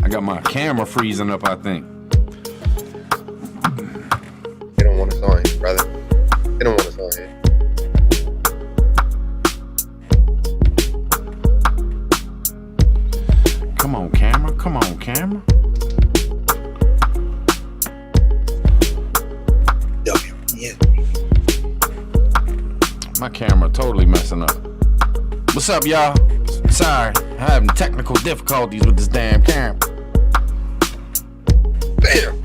I got my camera freezing up, I think. They don't want us on here, brother. They don't want us on here. Come on, camera. Come on, camera. Yeah. My camera totally messing up. What's up, y'all? Sorry, I'm having technical difficulties with this damn camera. Bam.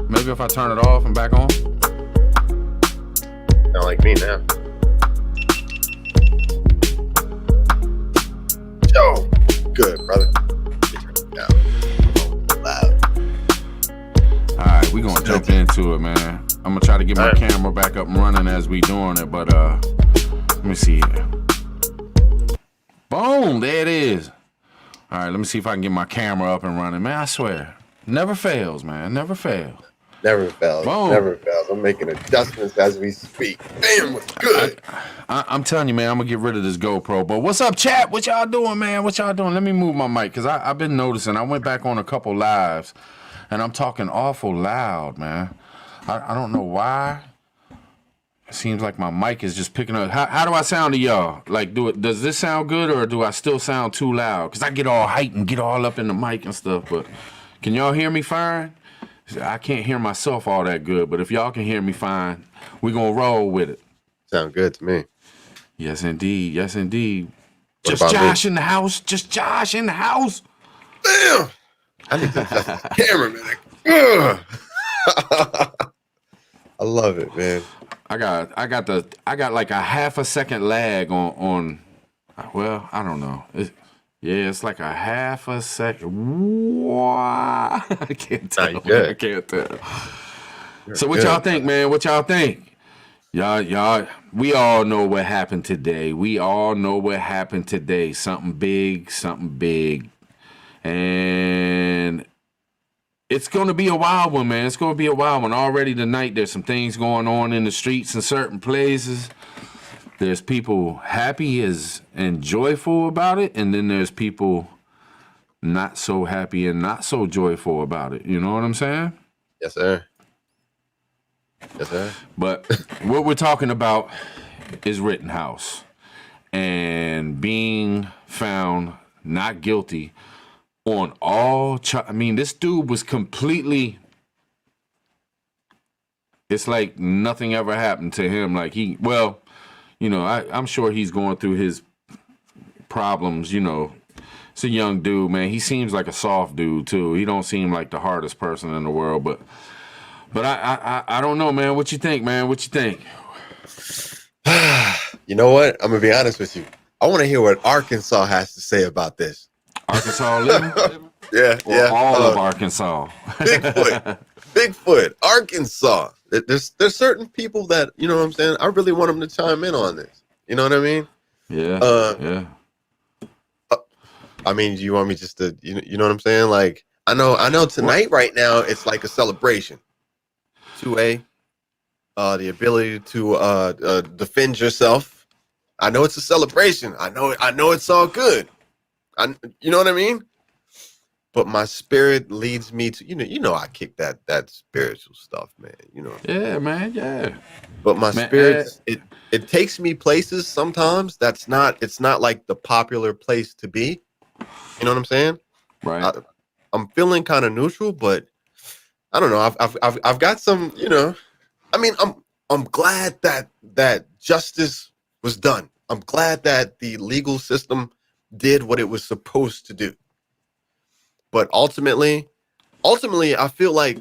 Maybe if I turn it off and back on. Sound like me now. Yo, good, brother. Loud. All right, we gonna jump into it, man. I'm gonna try to get my camera back up and running as we doing it, but let me see here. Boom, there it is. All right, let me see if I can get my camera up and running. Man, I swear, never fails, man, never fails. Never fails. Boom. Never fails. I'm making adjustments as we speak. Bam, what's good? I'm telling you, man, I'm gonna get rid of this GoPro. But what's up, chat? What y'all doing, man? What y'all doing? Let me move my mic, because I've been noticing. I went back on a couple lives, and I'm talking awful loud, man. I don't know why. It seems like my mic is just picking up. How do I sound to y'all? Like, does this sound good, or do I still sound too loud? Because I get all hyped and get all up in the mic and stuff, but can y'all hear me fine? I can't hear myself all that good, but if y'all can hear me fine, we're going to roll with it. Sound good to me. Yes, indeed. Yes, indeed. What Just Josh in the house. Just Josh in the house. Damn. I need to adjust the camera, man. I love it, man. I got like a half a second lag on well, I don't know. It's like a half a second. Wow. I can't tell. I can't tell. So what y'all think, man? What y'all think? Y'all, we all know what happened today. We all know what happened today. Something big. And it's going to be a wild one, man. It's going to be a wild one. Already tonight, there's some things going on in the streets in certain places. There's people happy and joyful about it, and then there's people not so happy and not so joyful about it. You know what I'm saying? Yes, sir. Yes, sir. But what we're talking about is Rittenhouse and being found not guilty on all I mean, this dude was completely, it's like nothing ever happened to him. Like I'm sure he's going through his problems, It's a young dude, man. He seems like a soft dude too. He don't seem like the hardest person in the world, but I don't know, man. What you think, man? What you think? You know what? I'm gonna be honest with you. I want to hear what Arkansas has to say about this. Arkansas living? Yeah. All of Arkansas. Bigfoot, Arkansas. There's certain people that, you know what I'm saying, I really want them to chime in on this. You know what I mean? Yeah. I mean, do you want me just to, you know what I'm saying? Like, I know tonight right now it's like a celebration. 2A, the ability to defend yourself. I know it's a celebration. I know it's all good. You know what I mean? But my spirit leads me to, I kick that spiritual stuff, man. Yeah, man, yeah. But my spirit, it takes me places sometimes it's not like the popular place to be. You know what I'm saying? Right. I'm feeling kind of neutral, but I don't know. I've got some, I mean, I'm glad that justice was done. I'm glad that the legal system did what it was supposed to do. But ultimately, I feel like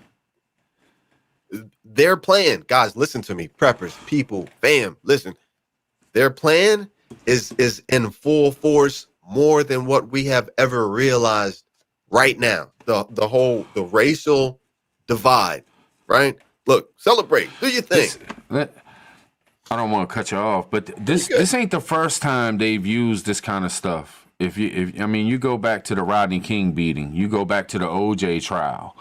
their plan, guys, listen to me, preppers, people, fam, listen. Their plan is in full force more than what we have ever realized right now. The racial divide, right? Look, celebrate. Do your thing. I don't want to cut you off, but this ain't the first time they've used this kind of stuff. If you go back to the Rodney King beating, you go back to the OJ trial,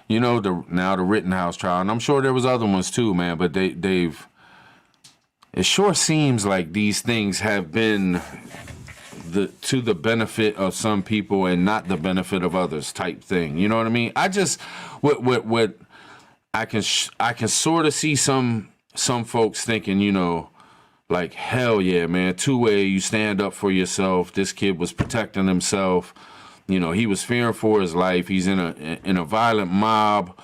the Rittenhouse trial, and I'm sure there was other ones too, man. But they've. It sure seems like these things have been the benefit of some people and not the benefit of others type thing. You know what I mean? I just what I can sort of see some folks thinking, you know, like, hell yeah, man, two-way, you stand up for yourself. This kid was protecting himself. You know, he was fearing for his life. He's in a violent mob.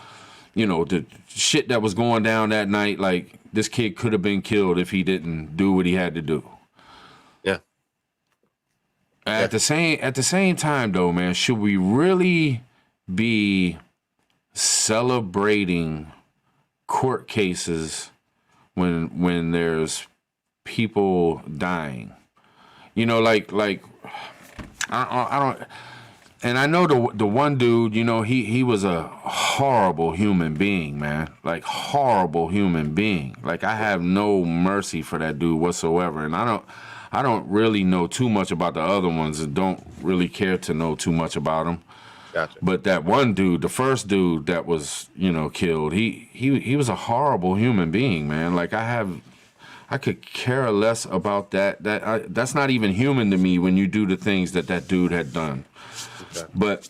You know, the shit that was going down that night, like, this kid could have been killed if he didn't do what he had to do. Yeah. At the same time, though, man, should we really be celebrating court cases when there's people dying? You know, like I don't. And I know the one dude, you know, he was a horrible human being, man. Like, horrible human being. Like, I have no mercy for that dude whatsoever. And I don't really know too much about the other ones and don't really care to know too much about them. Gotcha. But that one dude, the first dude that was, you know, killed, he was a horrible human being, man. Like, I could care less about that. That's not even human to me when you do the things that dude had done. Okay. But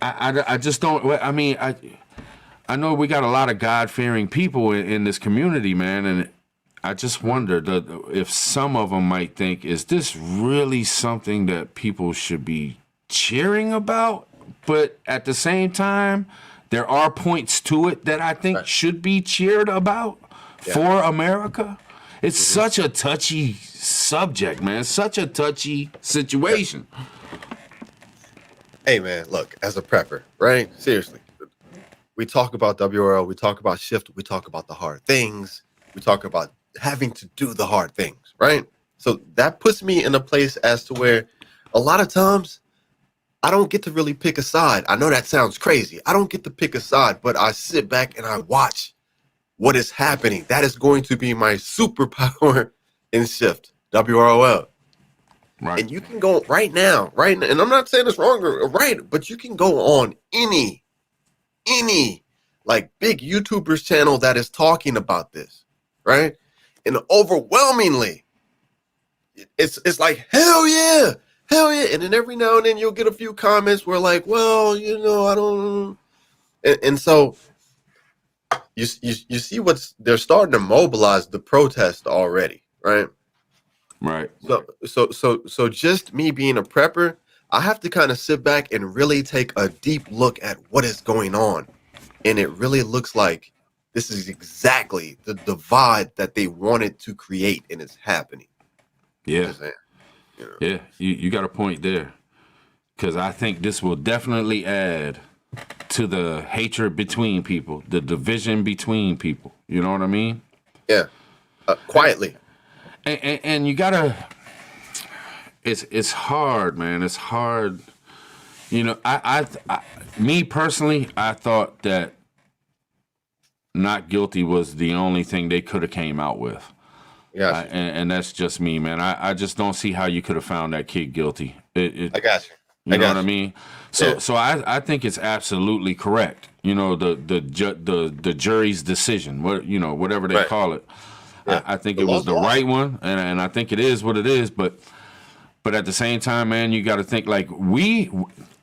I just don't. I mean, I know we got a lot of God-fearing people in this community, man, and I just wonder if some of them might think, is this really something that people should be cheering about? But at the same time, there are points to it that I think should be cheered about for America. It's such a touchy subject, man. Such a touchy situation. Hey, man, look, as a prepper, right? Seriously, we talk about WRL, we talk about shift, we talk about the hard things, we talk about having to do the hard things, right? So that puts me in a place as to where a lot of times I don't get to really pick a side. I know that sounds crazy. I don't get to pick a side, but I sit back and I watch what is happening. That is going to be my superpower in shift, WROL. Right. And you can go right now, and I'm not saying it's wrong or right, but you can go on any like big YouTubers channel that is talking about this, right? And overwhelmingly, it's like, hell yeah. And then every now and then you'll get a few comments where like, well, you know, I don't. And so you see they're starting to mobilize the protest already, right? Right. So just me being a prepper, I have to kind of sit back and really take a deep look at what is going on. And it really looks like this is exactly the divide that they wanted to create, and it's happening. Yeah. You know? Yeah, you got a point there. Because I think this will definitely add to the hatred between people, the division between people. You know what I mean? Yeah. Quietly. And you gotta, it's hard, man. It's hard. You know, me personally, I thought that not guilty was the only thing they could have came out with. Yeah. And that's just me, man. I just don't see how you could have found that kid guilty. I got you. You know what I mean? So I think it's absolutely correct. You know, the jury's decision, whatever they call it. Yeah. I think it was the right one, and I think it is what it is. But at the same time, man, you got to think like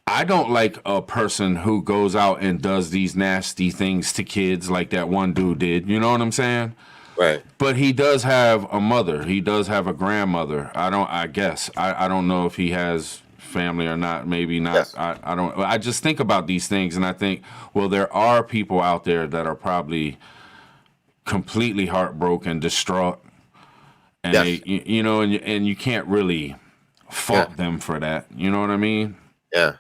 I don't like a person who goes out and does these nasty things to kids like that one dude did. You know what I'm saying? Right. But he does have a mother. He does have a grandmother. I don't know if he has family or not. Maybe not. Yes. I don't. I just think about these things and I think, well, there are people out there that are probably completely heartbroken, distraught, and they, you know, and you can't really fault them for that. You know what I mean? Yeah.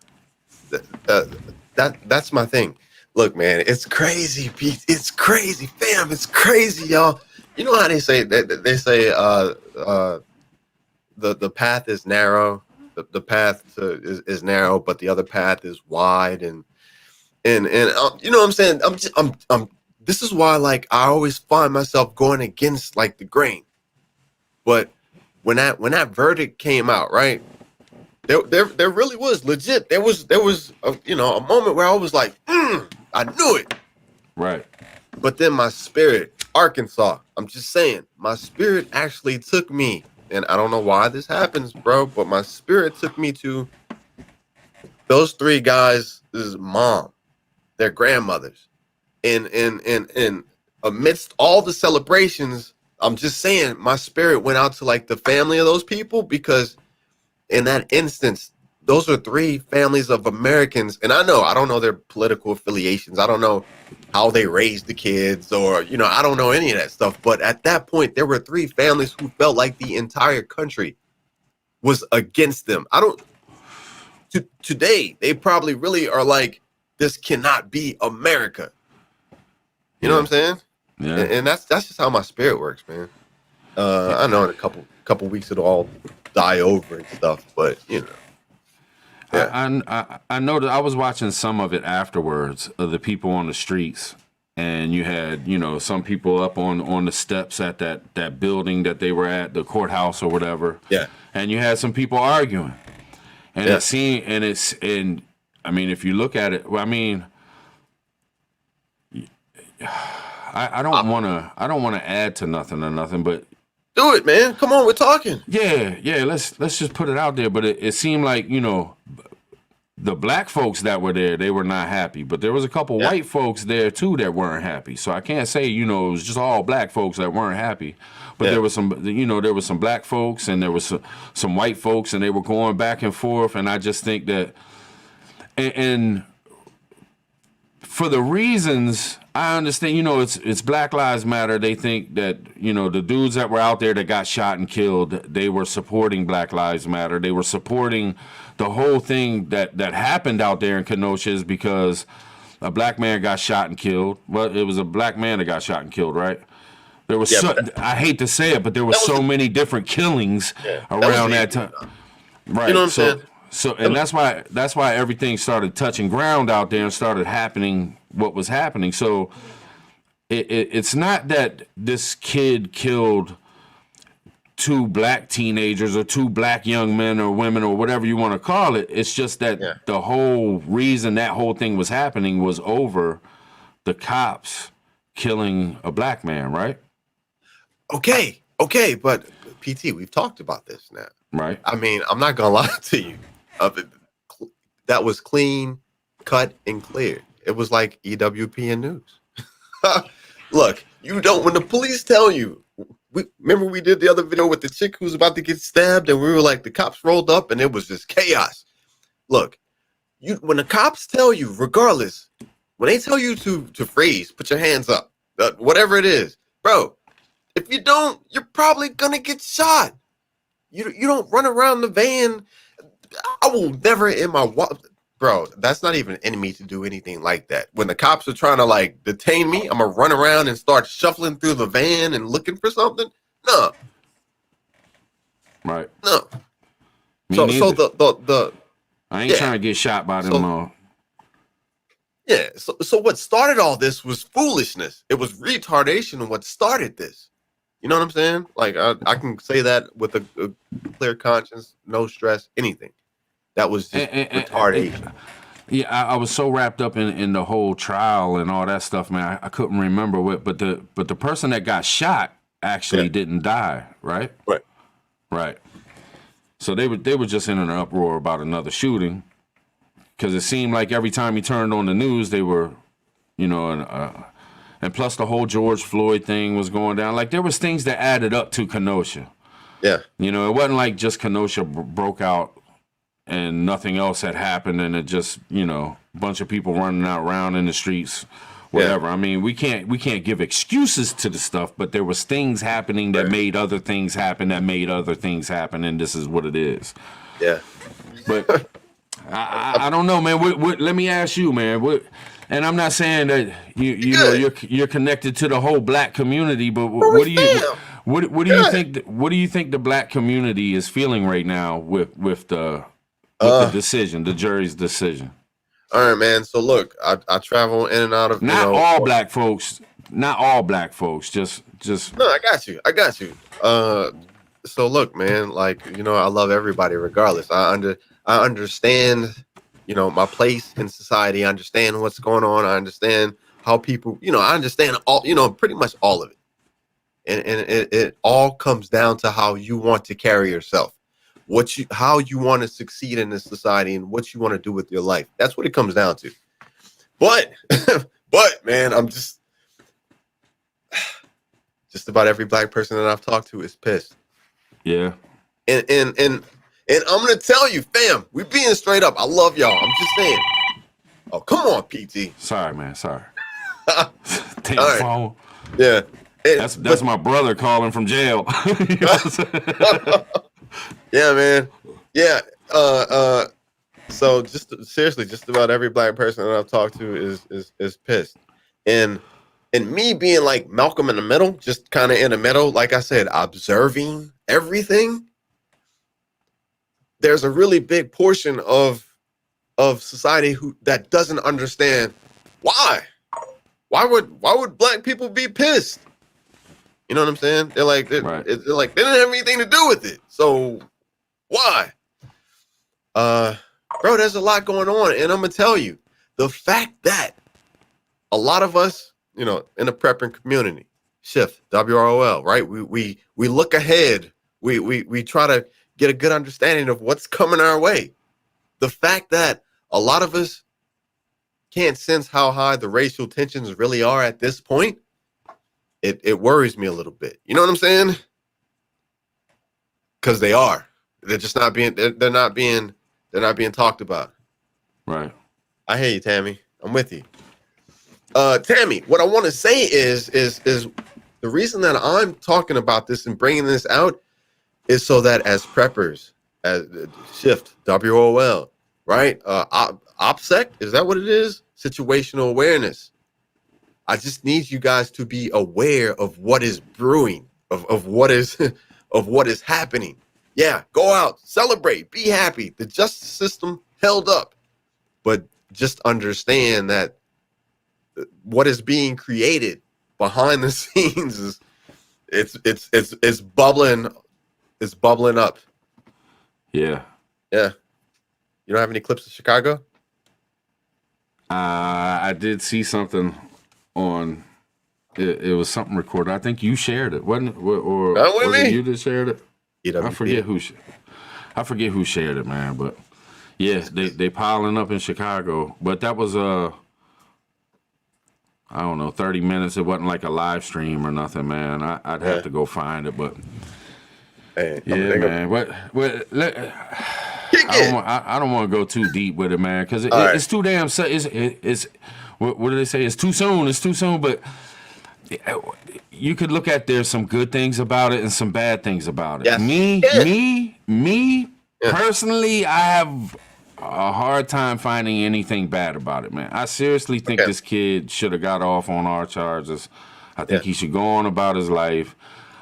That's my thing. Look, man, it's crazy, Pete. It's crazy, fam. It's crazy, y'all. You know how they say that? They say the path is narrow. The path is narrow, but the other path is wide, and you know what I'm saying? I'm this is why, like, I always find myself going against like the grain. But when that verdict came out, right? There really was legit. There was a moment where I was like, I knew it. Right. But then my spirit, Arkansas, I'm just saying, my spirit actually took me and I don't know why this happens, bro, but my spirit took me to those three guys' mom, their grandmothers. And amidst all the celebrations, I'm just saying my spirit went out to like the family of those people, because in that instance, those are three families of Americans. And I don't know their political affiliations. I don't know how they raised the kids, or, I don't know any of that stuff. But at that point, there were three families who felt like the entire country was against them. Today, they probably really are like, this cannot be America. You know what I'm saying? Yeah. And that's just how my spirit works, man. I know in a couple weeks it'll all die over and stuff, but Yeah. I know that I was watching some of it afterwards of the people on the streets, and you had some people up on the steps at that building that they were at, the courthouse or whatever. Yeah. And you had some people arguing, and and I mean, if you look at it, I mean, I don't want to add to nothing, but do it, man. Come on, we're talking. Yeah. Let's just put it out there. But it seemed like the black folks that were there, they were not happy. But there was a couple white folks there too that weren't happy. So I can't say it was just all black folks that weren't happy. But there was some there was some black folks and there was some white folks, and they were going back and forth. And I just think that and for the reasons I understand, it's Black Lives Matter. They think that, the dudes that were out there that got shot and killed, they were supporting Black Lives Matter. They were supporting the whole thing that happened out there in Kenosha, is because a black man got shot and killed. Well, it was a black man that got shot and killed, right? There was I hate to say it, but there were so many different killings around that time. Right. You know what I'm saying? So and that's why everything started touching ground out there and started happening what was happening. So it's not that this kid killed two black teenagers or two black young men or women or whatever you want to call it. It's just that the whole reason that whole thing was happening was over the cops killing a black man, right? Okay, but PT, we've talked about this now. Right. I mean, I'm not gonna lie to you. That was clean, cut, and clear. It was like EWPN news. Look, when the police tell you, remember we did the other video with the chick who was about to get stabbed, and we were like, the cops rolled up and it was just chaos. Look, when the cops tell you, regardless, when they tell you to freeze, put your hands up, whatever it is, bro, if you don't, you're probably gonna get shot. You don't run around the van. I will never in my bro. That's not even in me to do anything like that. When the cops are trying to like detain me, I'm gonna run around and start shuffling through the van and looking for something. No, right. No. Me so neither. the I ain't trying to get shot by them all. Yeah. So what started all this was foolishness. It was retardation. What started this? You know what I'm saying? Like I can say that with a clear conscience, no stress, anything. That was just retardation. I was so wrapped up in the whole trial and all that stuff, man. I couldn't remember what, but the person that got shot actually didn't die, right? Right. So they were just in an uproar about another shooting, because it seemed like every time he turned on the news, they were, and plus the whole George Floyd thing was going down. Like there was things that added up to Kenosha. Yeah. It wasn't like just Kenosha broke out and nothing else had happened, and it just, a bunch of people running around in the streets, whatever. I mean, we can't give excuses to the stuff, but there was things happening that made other things happen, and this is what it is. Yeah. But I don't know, man. What, let me ask you, man. And I'm not saying that you're connected to the whole black community, but what do you think? What do you think the black community is feeling right now with the decision, the jury's decision? All right, man. So look, I travel in and out of all black folks. Not all black folks. Just. No, I got you. So look, man. Like I love everybody regardless. I understand. My place in society. I understand what's going on. I understand how people. I understand all. Pretty much all of it. and it all comes down to how you want to carry yourself, how you want to succeed in this society, and what you want to do with your life. That's what it comes down to. But but man, I'm just about every black person that I've talked to is pissed. Yeah. And I'm gonna tell you, fam, we being straight up. I love y'all. I'm just saying. Oh, come on, PT. Sorry, man. Sorry. Take All the right. phone. Yeah. That's my brother calling from jail. You know yeah, man. Yeah. So seriously, just about every black person that I've talked to is pissed. And me being like Malcolm in the middle, just kind of in the middle, like I said, observing everything. There's a really big portion of society that doesn't understand why. Why would black people be pissed? You know what I'm saying? They're like they're like they didn't have anything to do with it. So why? Bro, there's a lot going on, and I'm gonna tell you, the fact that a lot of us, you know, in the prepping community, shift WROL, right? We look ahead. We try to get a good understanding of what's coming our way. The fact that a lot of us can't sense how high the racial tensions really are at this point, it worries me a little bit. You know what I'm saying? Because they are. They're just not being. They're not being talked about. Right. I hear you, Tammy. I'm with you. Tammy, what I want to say is the reason that I'm talking about this and bringing this out is so that as preppers, as shift WOL, right? OPSEC, is that what it is? Situational awareness. I just need you guys to be aware of what is brewing, of what is of what is happening. Yeah, go out, celebrate, be happy. The justice system held up, but just understand that what is being created behind the scenes is it's bubbling. It's bubbling up. Yeah. Yeah. You don't have any clips of Chicago? I did see something on. It was something recorded. I think you shared it, wasn't it? Or was it you that shared it? I forget who. I forget who shared it, man. But yeah, they piling up in Chicago. But that was I don't know, 30 minutes. It wasn't like a live stream or nothing, man. I'd have to go find it, but. Hey, yeah, man. What I don't want to go too deep with it, man, because it's too damn. It's what do they say? It's too soon. It's too soon. But you could look at there's some good things about it and some bad things about it. Yes. Me personally, I have a hard time finding anything bad about it, man. I seriously think this kid should have got off on our charges. I think he should go on about his life.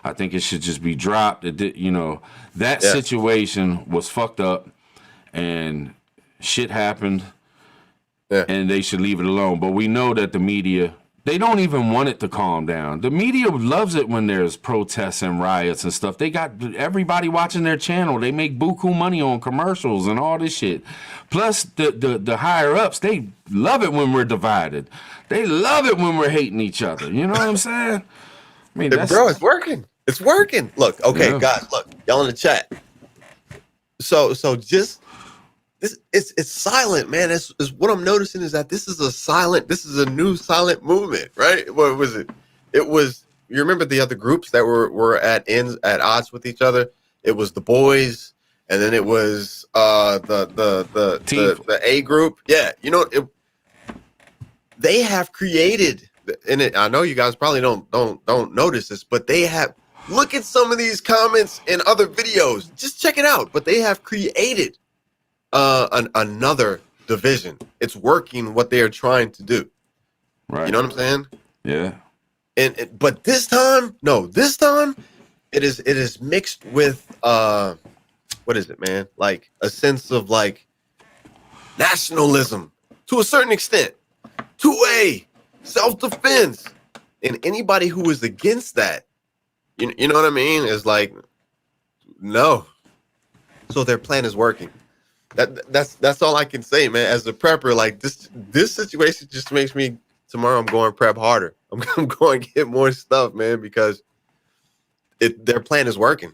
I think it should just be dropped. You know, that situation was fucked up, and shit happened, and they should leave it alone. But we know that the media, they don't even want it to calm down. The media loves it when there's protests and riots and stuff. They got everybody watching their channel. They make buku money on commercials and all this shit. Plus, the higher-ups, they love it when we're divided. They love it when we're hating each other. You know what I'm saying? I mean, bro, it's working. It's working. Look, okay, guys, look, y'all in the chat. So just this, it's silent, man. It's what I'm noticing is that this is a new silent movement, right? What was it? It was, you remember the other groups that were at odds with each other? It was the boys, and then it was the A group. Yeah, you know, they have created, and I know you guys probably don't notice this, but they have. Look at some of these comments in other videos. Just check it out. But they have created another division. It's working what they are trying to do. Right. You know what I'm saying? Yeah. But this time, it is mixed with what is it, man? Like a sense of like nationalism to a certain extent. 2A, self-defense. And anybody who is against that, you know what I mean? Is like, no. So their plan is working. That's all I can say, man. As a prepper, like this situation just makes me, tomorrow I'm going prep harder. I'm going to get more stuff, man, because their plan is working.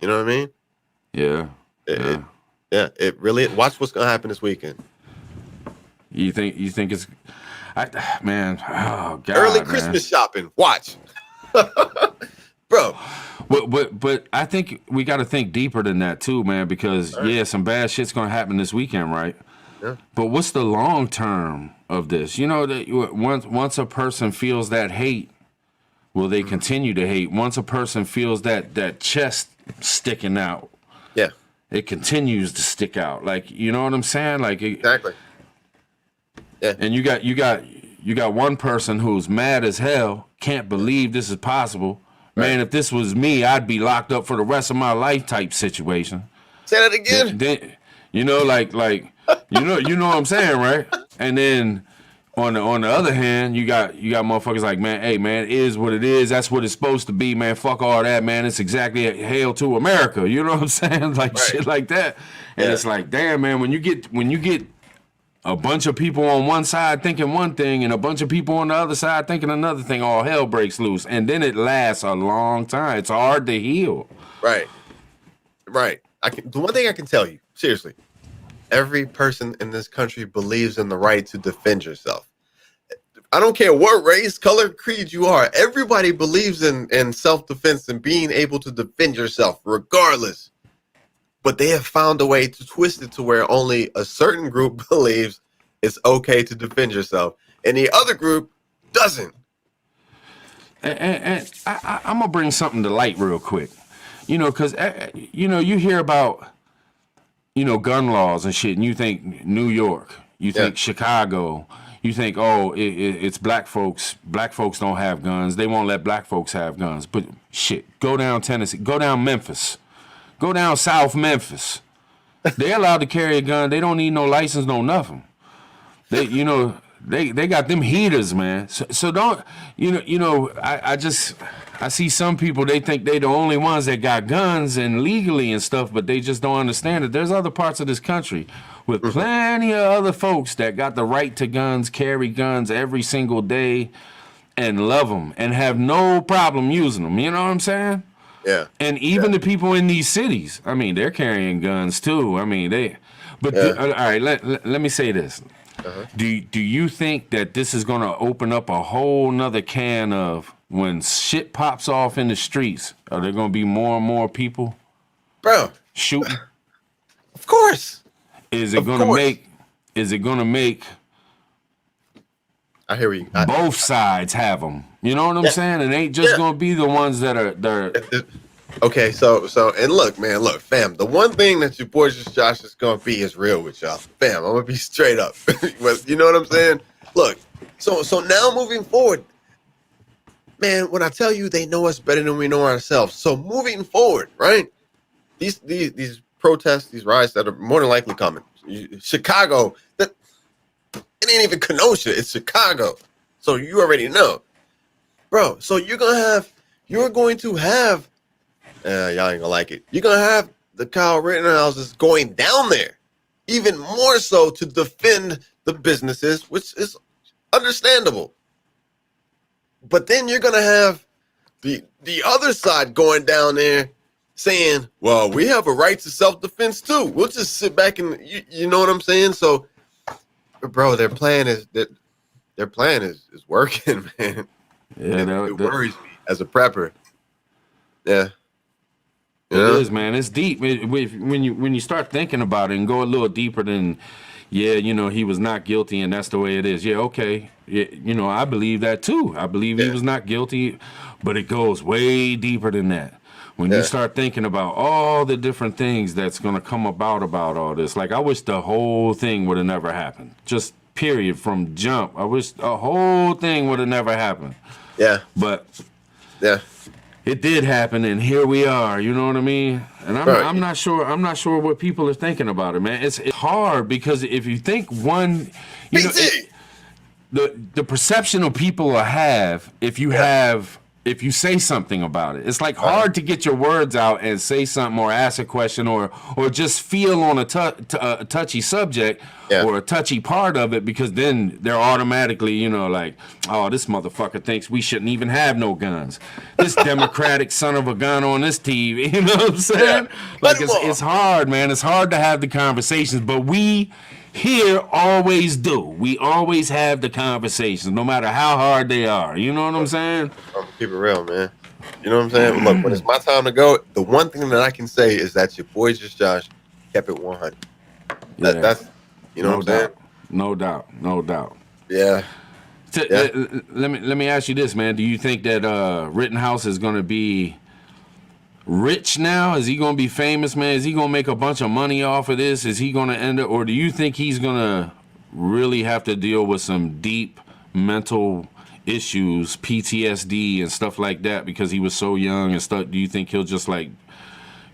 You know what I mean? Yeah. It really. Watch what's gonna happen this weekend. You think it's, man? Oh God, Early man. Christmas shopping. Watch, bro. But I think we got to think deeper than that too, man. Because yeah, some bad shit's gonna happen this weekend, right? Yeah. But what's the long term of this? You know that once a person feels that hate, will they continue to hate? Once a person feels that chest sticking out, Yeah. it continues to stick out. Like, you know what I'm saying? Like, Exactly. Yeah. And you got one person who's mad as hell, can't believe this is possible. Right. Man, if this was me, I'd be locked up for the rest of my life type situation. Say that again. Then you know, like you know what I'm saying, right? And then on the other hand, you got motherfuckers like, man, hey man, it is what it is. That's what it's supposed to be, man. Fuck all that, man. It's exactly a hail to America. You know what I'm saying? Like shit like that. And it's like, damn, man, when you get a bunch of people on one side thinking one thing and a bunch of people on the other side thinking another thing, all hell breaks loose. And then it lasts a long time. It's hard to heal. Right. The one thing I can tell you, seriously, every person in this country believes in the right to defend yourself. I don't care what race, color, creed you are. Everybody believes in self-defense and being able to defend yourself regardless. But they have found a way to twist it to where only a certain group believes it's okay to defend yourself, and the other group doesn't. And I'm gonna bring something to light real quick, because you hear about gun laws and shit, and you think New York, you think Chicago, you think it's black folks. Black folks don't have guns. They won't let black folks have guns. But shit, go down Tennessee, go down Memphis. Go down South Memphis. They're allowed to carry a gun. They don't need no license, no nothing. They got them heaters, man. So don't, I see some people, they think they the only ones that got guns and legally and stuff, but they just don't understand that there's other parts of this country with plenty of other folks that got the right to guns, carry guns every single day and love them and have no problem using them. You know what I'm saying? Yeah. And even the people in these cities, I mean, they're carrying guns too. I mean, all right, let me say this. Do you think that this is going to open up a whole nother can of when shit pops off in the streets? Are there going to be more and more people, shooting? Of course. Is it going to make I hear you. Both sides have them. You know what I'm saying? It ain't just going to be the ones that are. Okay, so and look, fam. The one thing that your boy Josh is gonna be is real with y'all, fam. I'm gonna be straight up. You know what I'm saying? Look, so now moving forward, man. When I tell you they know us better than we know ourselves, so moving forward, right? These protests, these riots that are more than likely coming. Chicago, it ain't even Kenosha, it's Chicago. So you already know, bro. So you're going to have. Y'all ain't gonna like it. You're gonna have the Kyle Rittenhouses going down there, even more so to defend the businesses, which is understandable. But then you're gonna have the other side going down there saying, "Well, we have a right to self-defense too. We'll just sit back and you know what I'm saying." So, bro, their plan is working, man. Yeah, it worries me as a prepper. Yeah. It is, man. It's deep. When you start thinking about it and go a little deeper than, he was not guilty and that's the way it is. Yeah, okay. Yeah, I believe that too. I believe he was not guilty, but it goes way deeper than that. When you start thinking about all the different things that's going to come about all this, like I wish the whole thing would have never happened. Just period from jump. I wish the whole thing would have never happened. Yeah. But yeah. It did happen, and here we are. You know what I mean? And I'm not sure. I'm not sure what people are thinking about it, man. It's hard because if you think one, the perception of people will have if you have if you say something about it. It's like hard to get your words out and say something or ask a question or just feel on a touchy subject or a touchy part of it, because then they're automatically, you know, like, oh, this motherfucker thinks we shouldn't even have no guns. This Democratic son of a gun on this TV, you know what I'm saying? Like, it's hard, man. It's hard to have the conversations, but we here always do. We always have the conversations, no matter how hard they are. You know what I'm saying? I'm gonna keep it real, man. You know what I'm saying? Look, when it's my time to go, the one thing that I can say is that your boy Just Josh kept it 100. That's, you know what I'm saying? No doubt. No doubt. Yeah. Let me ask you this, man. Do you think that Rittenhouse is going to be rich now? Is he going to be famous, man? Is he going to make a bunch of money off of this? Is he going to end up, or do you think he's going to really have to deal with some deep mental issues, PTSD and stuff like that, because he was so young and stuff? Do you think he'll just like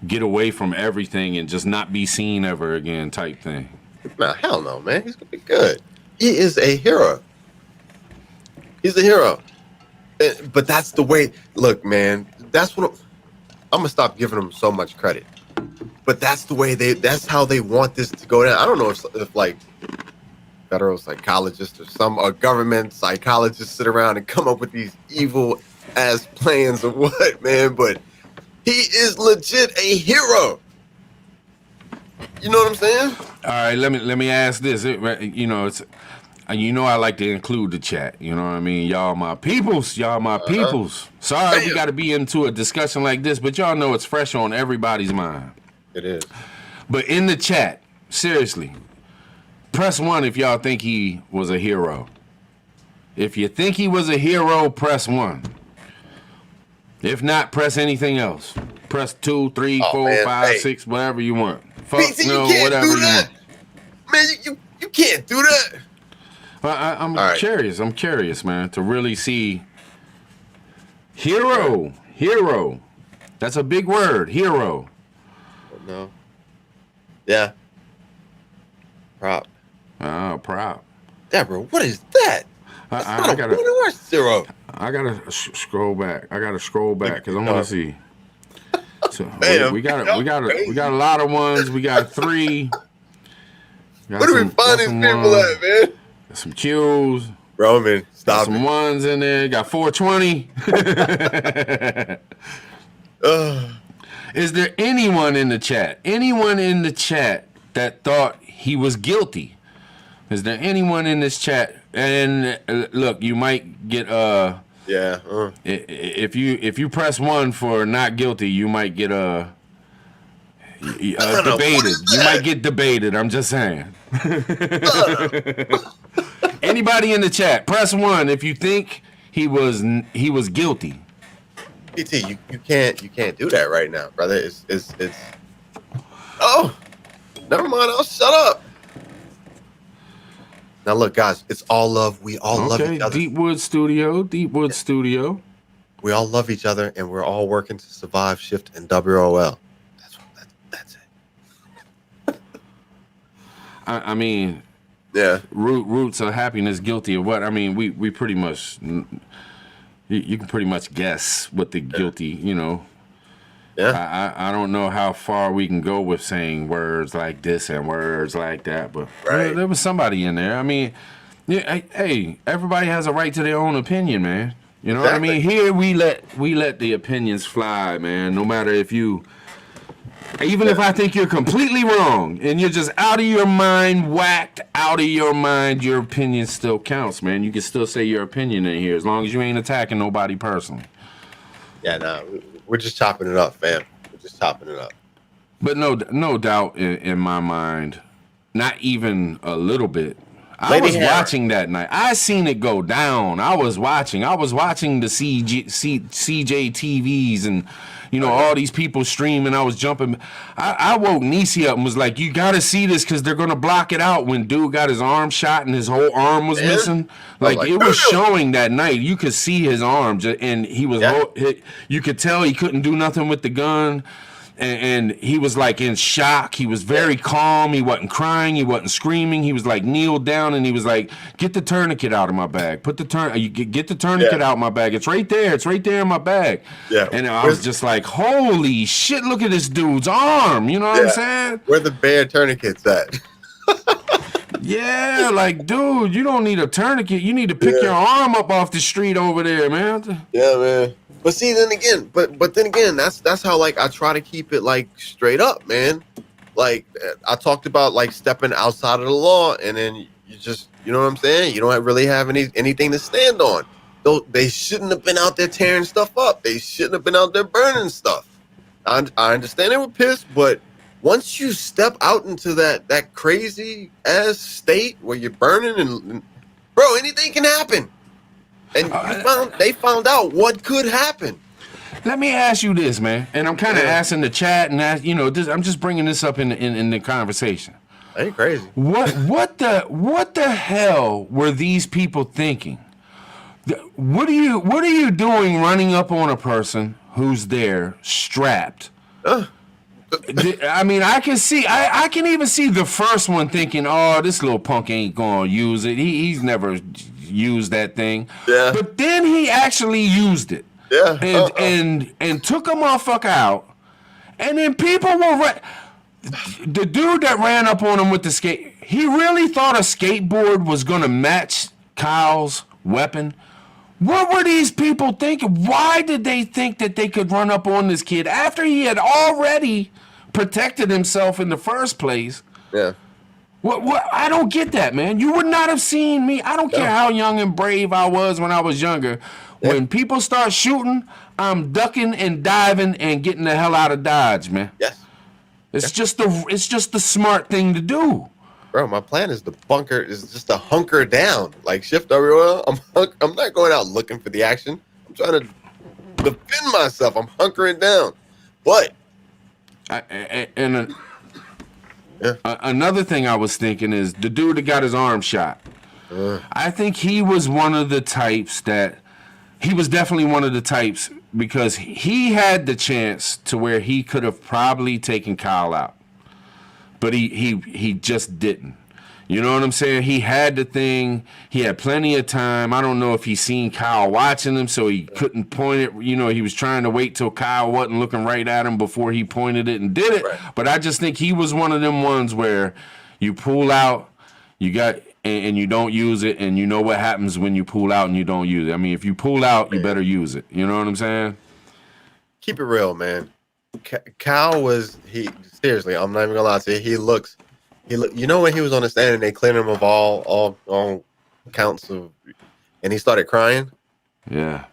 get away from everything and just not be seen ever again type thing? Nah, hell no, man. He's going to be good. He is a hero. He's a hero. But that's the way, look, man, that's what I'm gonna stop giving them so much credit, but that's the way that's how they want this to go down. I don't know if like federal psychologists or some government psychologists sit around and come up with these evil ass plans or what, man, but he is legit a hero. You know what I'm saying? All right, let me ask this. You know, it's, you know, I like to include the chat. You know what I mean? Y'all my peoples. Y'all my peoples. Sorry we got to be into a discussion like this, but y'all know it's fresh on everybody's mind. It is. But in the chat, seriously, press 1 if y'all think he was a hero. If you think he was a hero, press 1. If not, press anything else. Press 2, 3, 4, 5, 6, whatever you want. Fuck PC, no, you can't whatever do you that. want. Man, you can't do that. I'm curious. I'm curious, man, to really see hero. That's a big word, hero. No. Yeah. Prop. Oh, prop. Yeah, bro. What is that? I gotta. Zero. I gotta scroll back. I gotta scroll back because I want to see. So we got a lot of ones. We got 3. Where do we find these people at, man? Some Q's. Bro, man, stop some ones in there. Got 420. Is there anyone in the chat? Anyone in the chat that thought he was guilty? Is there anyone in this chat? And look, you might get if you press 1 for not guilty, you might get debated. You might get debated. I'm just saying. Anybody in the chat, press 1 if you think he was guilty. PT, you can't do that right now, brother. It's oh, never mind. I'll shut up. Now look, guys, it's all love. We all love each other. Deepwood Studio. We all love each other, and we're all working to survive, shift, and WOL. That's it. I mean, yeah. Roots of happiness, guilty of what? I mean, we pretty much, you can pretty much guess what the guilty, you know. Yeah. I don't know how far we can go with saying words like this and words like that, but there was somebody in there. I mean, hey, everybody has a right to their own opinion, man. You know what I mean? Here we let the opinions fly, man. No matter if you, even if I think you're completely wrong and you're just out of your mind, whacked out of your mind, your opinion still counts, man. You can still say your opinion in here as long as you ain't attacking nobody personally. Yeah, no, we're just chopping it up, fam. We're just chopping it up. But no doubt in my mind, not even a little bit. I was watching that night. I seen it go down. I was watching the CJ TVs and, you know, all these people streaming. I was jumping. I woke Nisi up and was like, you got to see this because they're going to block it out when dude got his arm shot and his whole arm was missing. Like it was showing that night. You could see his arm and he was, you could tell he couldn't do nothing with the gun. and he was like in shock. He was very calm. He wasn't crying. He wasn't screaming. He was like kneeled down and he was like, "Get the tourniquet out of my bag. Put the get the tourniquet out of my bag. It's right there. It's right there in my bag." Yeah. And I was just like, "Holy shit! Look at this dude's arm." You know what I'm saying? Where the bare tourniquets at? Yeah, like, dude, you don't need a tourniquet. You need to pick your arm up off the street over there, man. Yeah, man. But see, then again, but then again, that's how like I try to keep it like straight up, man. Like I talked about like stepping outside of the law, and then you just, you know what I'm saying? You don't really have anything to stand on. Though they shouldn't have been out there tearing stuff up. They shouldn't have been out there burning stuff. I understand they were pissed, but once you step out into that crazy ass state where you're burning and bro, anything can happen. And they found out what could happen. Let me ask you this, man, and I'm kind of asking the chat, and I'm just bringing this up in the conversation. Ain't crazy. What the hell were these people thinking? What are you doing running up on a person who's there strapped? I mean, I can even see the first one thinking, "Oh, this little punk ain't gonna use it. He's never used that thing." Yeah. But then he actually used it. Yeah. And took a motherfucker out. And then people were the dude that ran up on him with the skate. He really thought a skateboard was gonna match Kyle's weapon. What were these people thinking? Why did they think that they could run up on this kid after he had already protected himself in the first place? Yeah. What? I don't get that, man. You would not have seen me. I don't care how young and brave I was when I was younger. Yeah. When people start shooting, I'm ducking and diving and getting the hell out of Dodge, man. Yes. It's just the smart thing to do. Bro, my plan is just to hunker down, like shift everywhere. I'm not going out looking for the action. I'm trying to defend myself. I'm hunkering down. But another thing I was thinking is the dude that got his arm shot. I think he was one of the types he was definitely one of the types because he had the chance to where he could have probably taken Kyle out. But he just didn't. You know what I'm saying? He had the thing. He had plenty of time. I don't know if he seen Kyle watching him, so he couldn't point it. You know, he was trying to wait till Kyle wasn't looking right at him before he pointed it and did it. Right. But I just think he was one of them ones where you pull out, you got, and you don't use it, and you know what happens when you pull out and you don't use it. I mean, if you pull out, you better use it. You know what I'm saying? Keep it real, man. Kyle seriously, I'm not even gonna lie to you. He looked, you know, when he was on the stand and they cleared him of all counts of, and he started crying. Yeah,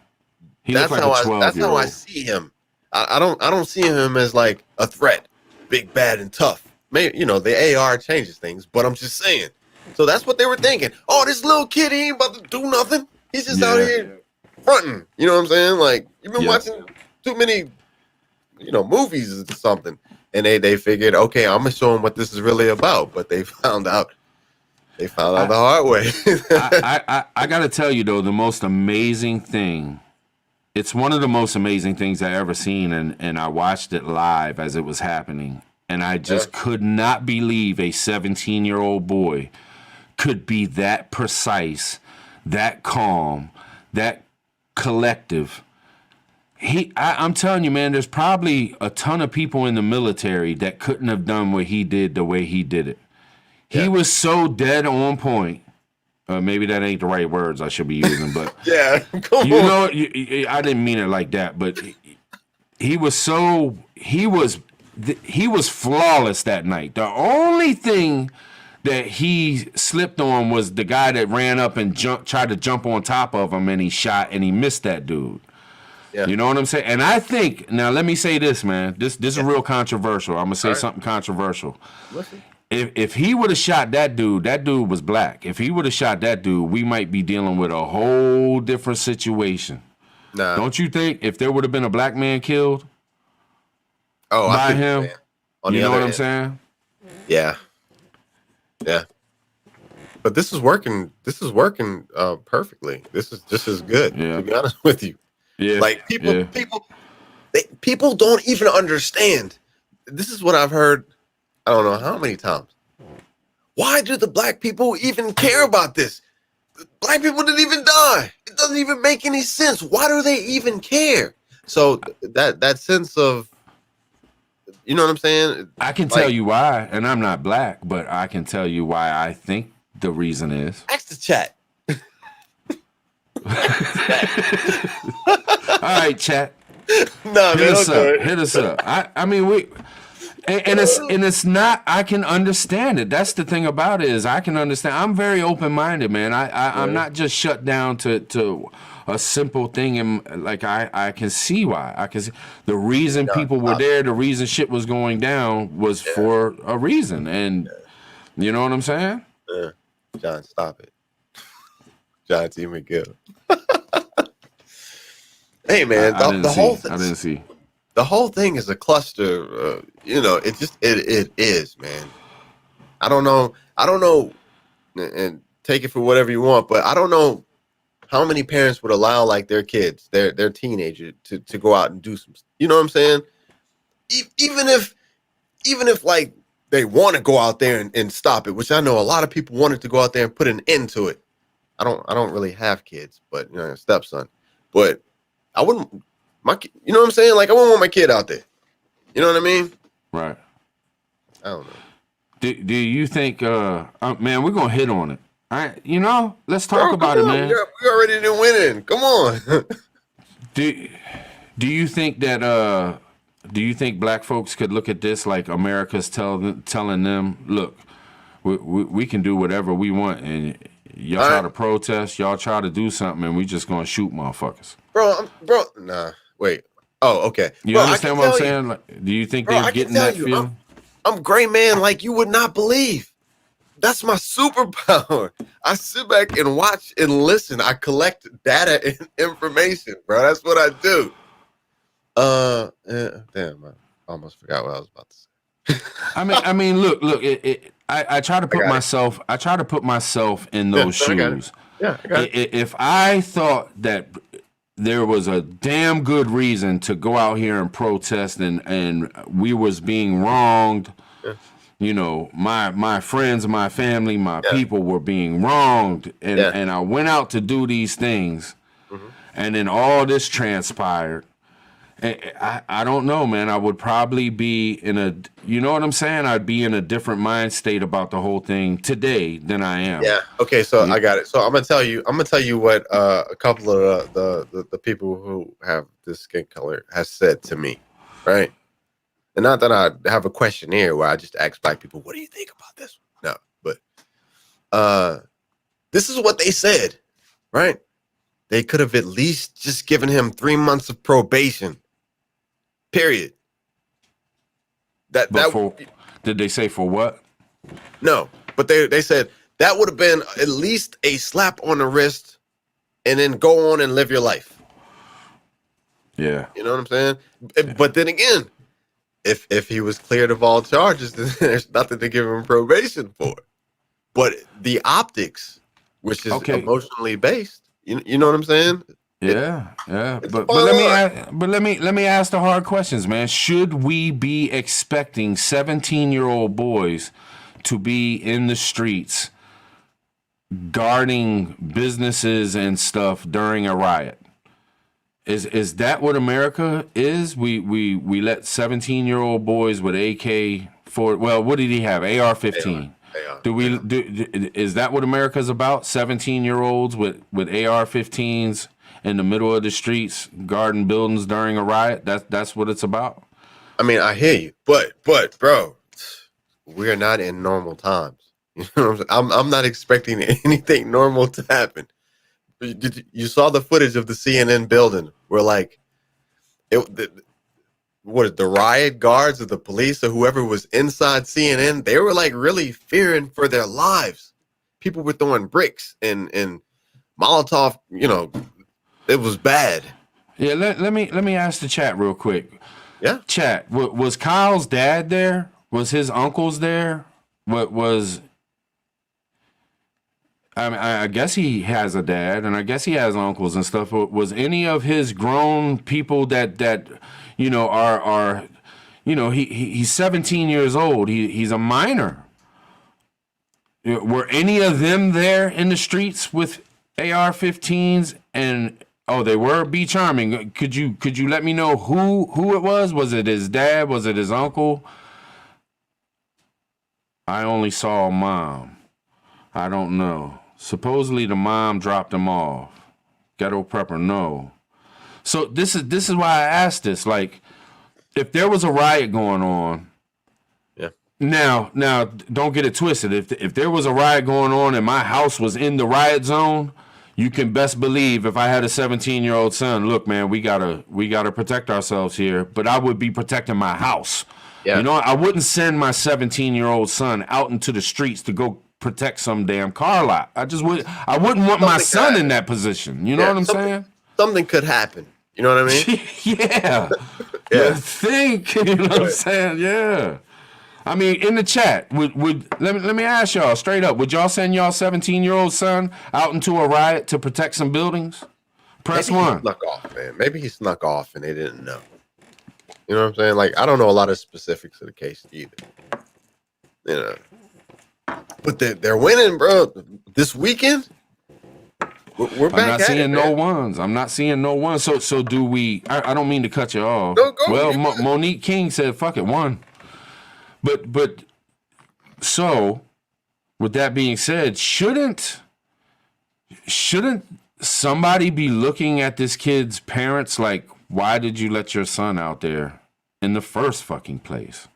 that's how I see him. I don't see him as like a threat, big, bad, and tough. Maybe, you know, the AR changes things, but I'm just saying. So that's what they were thinking. Oh, this little kid, he ain't about to do nothing. He's just out here fronting. You know what I'm saying? Like, you've been watching too many, you know, movies or something, and they figured, okay, I'm gonna show them what this is really about. But they found out the hard way. I gotta tell you though, the most amazing thing, it's one of the most amazing things I ever seen, and I watched it live as it was happening, and I just could not believe a 17-year-old boy could be that precise, that calm, that collective. I'm telling you, man, there's probably a ton of people in the military that couldn't have done what he did the way he did it. He was so dead on point. Maybe that ain't the right words I should be using, but you know, I didn't mean it like that. But he was flawless that night. The only thing that he slipped on was the guy that ran up and tried to jump on top of him, and he shot and he missed that dude. Yeah. You know what I'm saying? And I think, now let me say this, man. This is real controversial. I'm going to say something controversial. Listen. If he would have shot that dude was black. If he would have shot that dude, we might be dealing with a whole different situation. Nah. Don't you think if there would have been a black man killed by him, you know what I'm saying? Yeah. Yeah. But this is working perfectly. This is just as good, to be honest with you. Yeah. Like people don't even understand this is what I've heard. I don't know how many times. Why do the black people even care about this? Black people didn't even die. It doesn't even make any sense. Why do they even care? So that sense of, you know what I'm saying? I can tell you why, and I'm not black, but I can tell you why I think the reason is. Ask the chat. All right, chat. No, Hit man, us okay. up. Hit us up. I mean, it's not. I can understand it. That's the thing about it, is I can understand. I'm very open minded, man. I'm not just shut down to a simple thing, and like I can see why. I can see the reason people were there. The reason shit was going down was for a reason, and you know what I'm saying? Yeah. John, stop it. John T. McGill. Hey, man, the whole thing. I didn't see. The whole thing is a cluster. You know, it is, man. I don't know, and take it for whatever you want, but I don't know how many parents would allow like their kids, their teenager, to go out and do some. You know what I'm saying? Even if like they want to go out there and stop it, which I know a lot of people wanted to go out there and put an end to it. I don't really have kids, but you know, stepson, but I wouldn't. You know what I'm saying? Like, I wouldn't want my kid out there. You know what I mean? Right. I don't know. Do you think, man, we're going to hit on it. All right. You know, let's talk about it, man. We already done winning. Come on. Do you think that, do you think black folks could look at this like America's telling them, look, we can do whatever we want, and y'all try to protest, y'all try to do something, and we just going to shoot motherfuckers? Bro, nah. Wait. Oh, okay. You understand what I'm saying? Like, do you think they're getting that feeling? I'm great, man. Like you would not believe. That's my superpower. I sit back and watch and listen. I collect data and information, bro. That's what I do. Damn, I almost forgot what I was about to say. I mean, look. I try to put myself. I try to put myself in those shoes. Yeah, I got it. If I thought that there was a damn good reason to go out here and protest, and we was being wronged, you know, my friends, my family, my people were being wronged, and I went out to do these things, and then all this transpired. I don't know, man. I would probably be in a, you know what I'm saying? I'd be in a different mind state about the whole thing today than I am. Yeah. Okay. So I got it. So I'm gonna tell you what a couple of the people who have this skin color has said to me, right? And not that I have a questionnaire where I just ask black people, what do you think about this? No, but this is what they said, right? They could have at least just given him 3 months of probation. Period. Did they say for what? No, but they said that would have been at least a slap on the wrist, and then go on and live your life. Yeah, you know what I'm saying. But then again, if he was cleared of all charges, then there's nothing to give him probation for. But the optics, which is emotionally based, you know what I'm saying? Yeah. But let me ask the hard questions, man. Should we be expecting 17-year-old boys to be in the streets guarding businesses and stuff during a riot? Is that what America is? We let 17-year-old boys with what did he have? AR-15. Is that what America's about? 17-year-olds with AR-15s in the middle of the streets guarding buildings during a riot? That's what it's about? I mean, I hear you, but bro, we're not in normal times. You know what I'm not expecting anything normal to happen. You saw the footage of the CNN building where like the riot guards or the police or whoever was inside CNN, they were like really fearing for their lives. People were throwing bricks and Molotov, you know, it was bad. Yeah, let me ask the chat real quick. Yeah. Chat, was Kyle's dad there? Was his uncles there? What was I mean, I guess he has a dad, and I guess he has uncles and stuff. Was any of his grown people that you know are he's 17 years old. He's a minor. Were any of them there in the streets with AR-15s? And they were. Be charming. Could you let me know who it was? Was it his dad? Was it his uncle? I only saw mom. I don't know. Supposedly the mom dropped him off. Ghetto prepper, no. So this is why I asked this. Like, if there was a riot going on. Now, don't get it twisted. If there was a riot going on and my house was in the riot zone, you can best believe if I had a 17-year-old son, look, man, we gotta protect ourselves here. But I would be protecting my house. Yeah. I wouldn't send my 17-year-old son out into the streets to go protect some damn car lot. I wouldn't want my son in that position. You know what I'm saying? Something could happen. You know what I mean? Yeah. Yeah. Think. You know what I'm saying? Yeah. I mean, in the chat, let me ask y'all straight up: would y'all send y'all 17-year-old son out into a riot to protect some buildings? Press Maybe 1. He snuck off, man. Maybe he snuck off and they didn't know. You know what I'm saying? Like, I don't know a lot of specifics of the case either. But they're winning, bro. This weekend, we're back. I'm not seeing no ones. I'm not seeing no ones. So do we? I don't mean to cut you off. Go. Well, Monique King said, "Fuck it, one." But so, with that being said, shouldn't somebody be looking at this kid's parents like, why did you let your son out there in the first fucking place?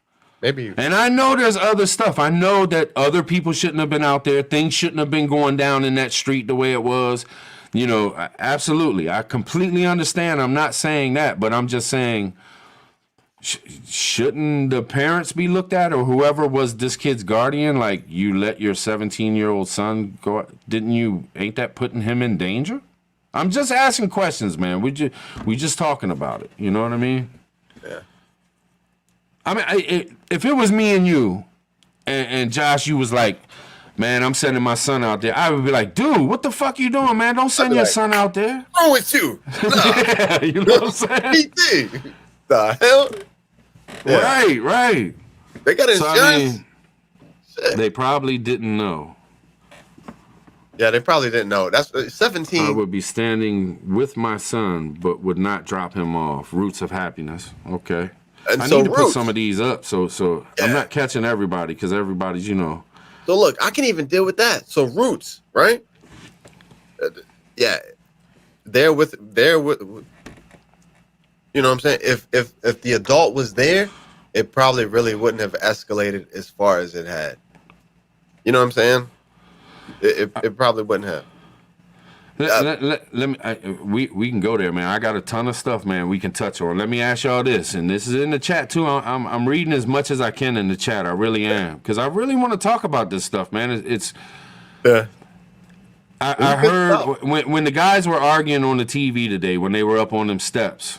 Maybe. And I know there's other stuff. I know that other people shouldn't have been out there. Things shouldn't have been going down in that street the way it was. Absolutely. I completely understand. I'm not saying that, but I'm just saying, shouldn't the parents be looked at, or whoever was this kid's guardian? Like, you let your 17-year-old son go? Ain't that putting him in danger? I'm just asking questions, man. We just talking about it. You know what I mean? Yeah. I mean, if it was me and you, and Josh, you was like, man, I'm sending my son out there, I would be like, dude, what the fuck you doing, man? Don't send your son out there. What's wrong with you? Nah. Yeah, you know what I'm saying? He did. The hell? Yeah. Right. They got insurance. They probably didn't know. Yeah, they probably didn't know. That's 17. I would be standing with my son, but would not drop him off. Roots of happiness. Okay. And I so need to put some of these up, so yeah. I'm not catching everybody because everybody's, So look, I can even deal with that. So Roots, right? Yeah, they're with. You know what I'm saying? If the adult was there, it probably really wouldn't have escalated as far as it had. You know what I'm saying? It probably wouldn't have. Let me. We can go there, man. I got a ton of stuff, man. We can touch on. Let me ask y'all this, and this is in the chat too. I'm reading as much as I can in the chat. I really am, because I really want to talk about this stuff, man. It's. Yeah. I heard when the guys were arguing on the TV today, when they were up on them steps,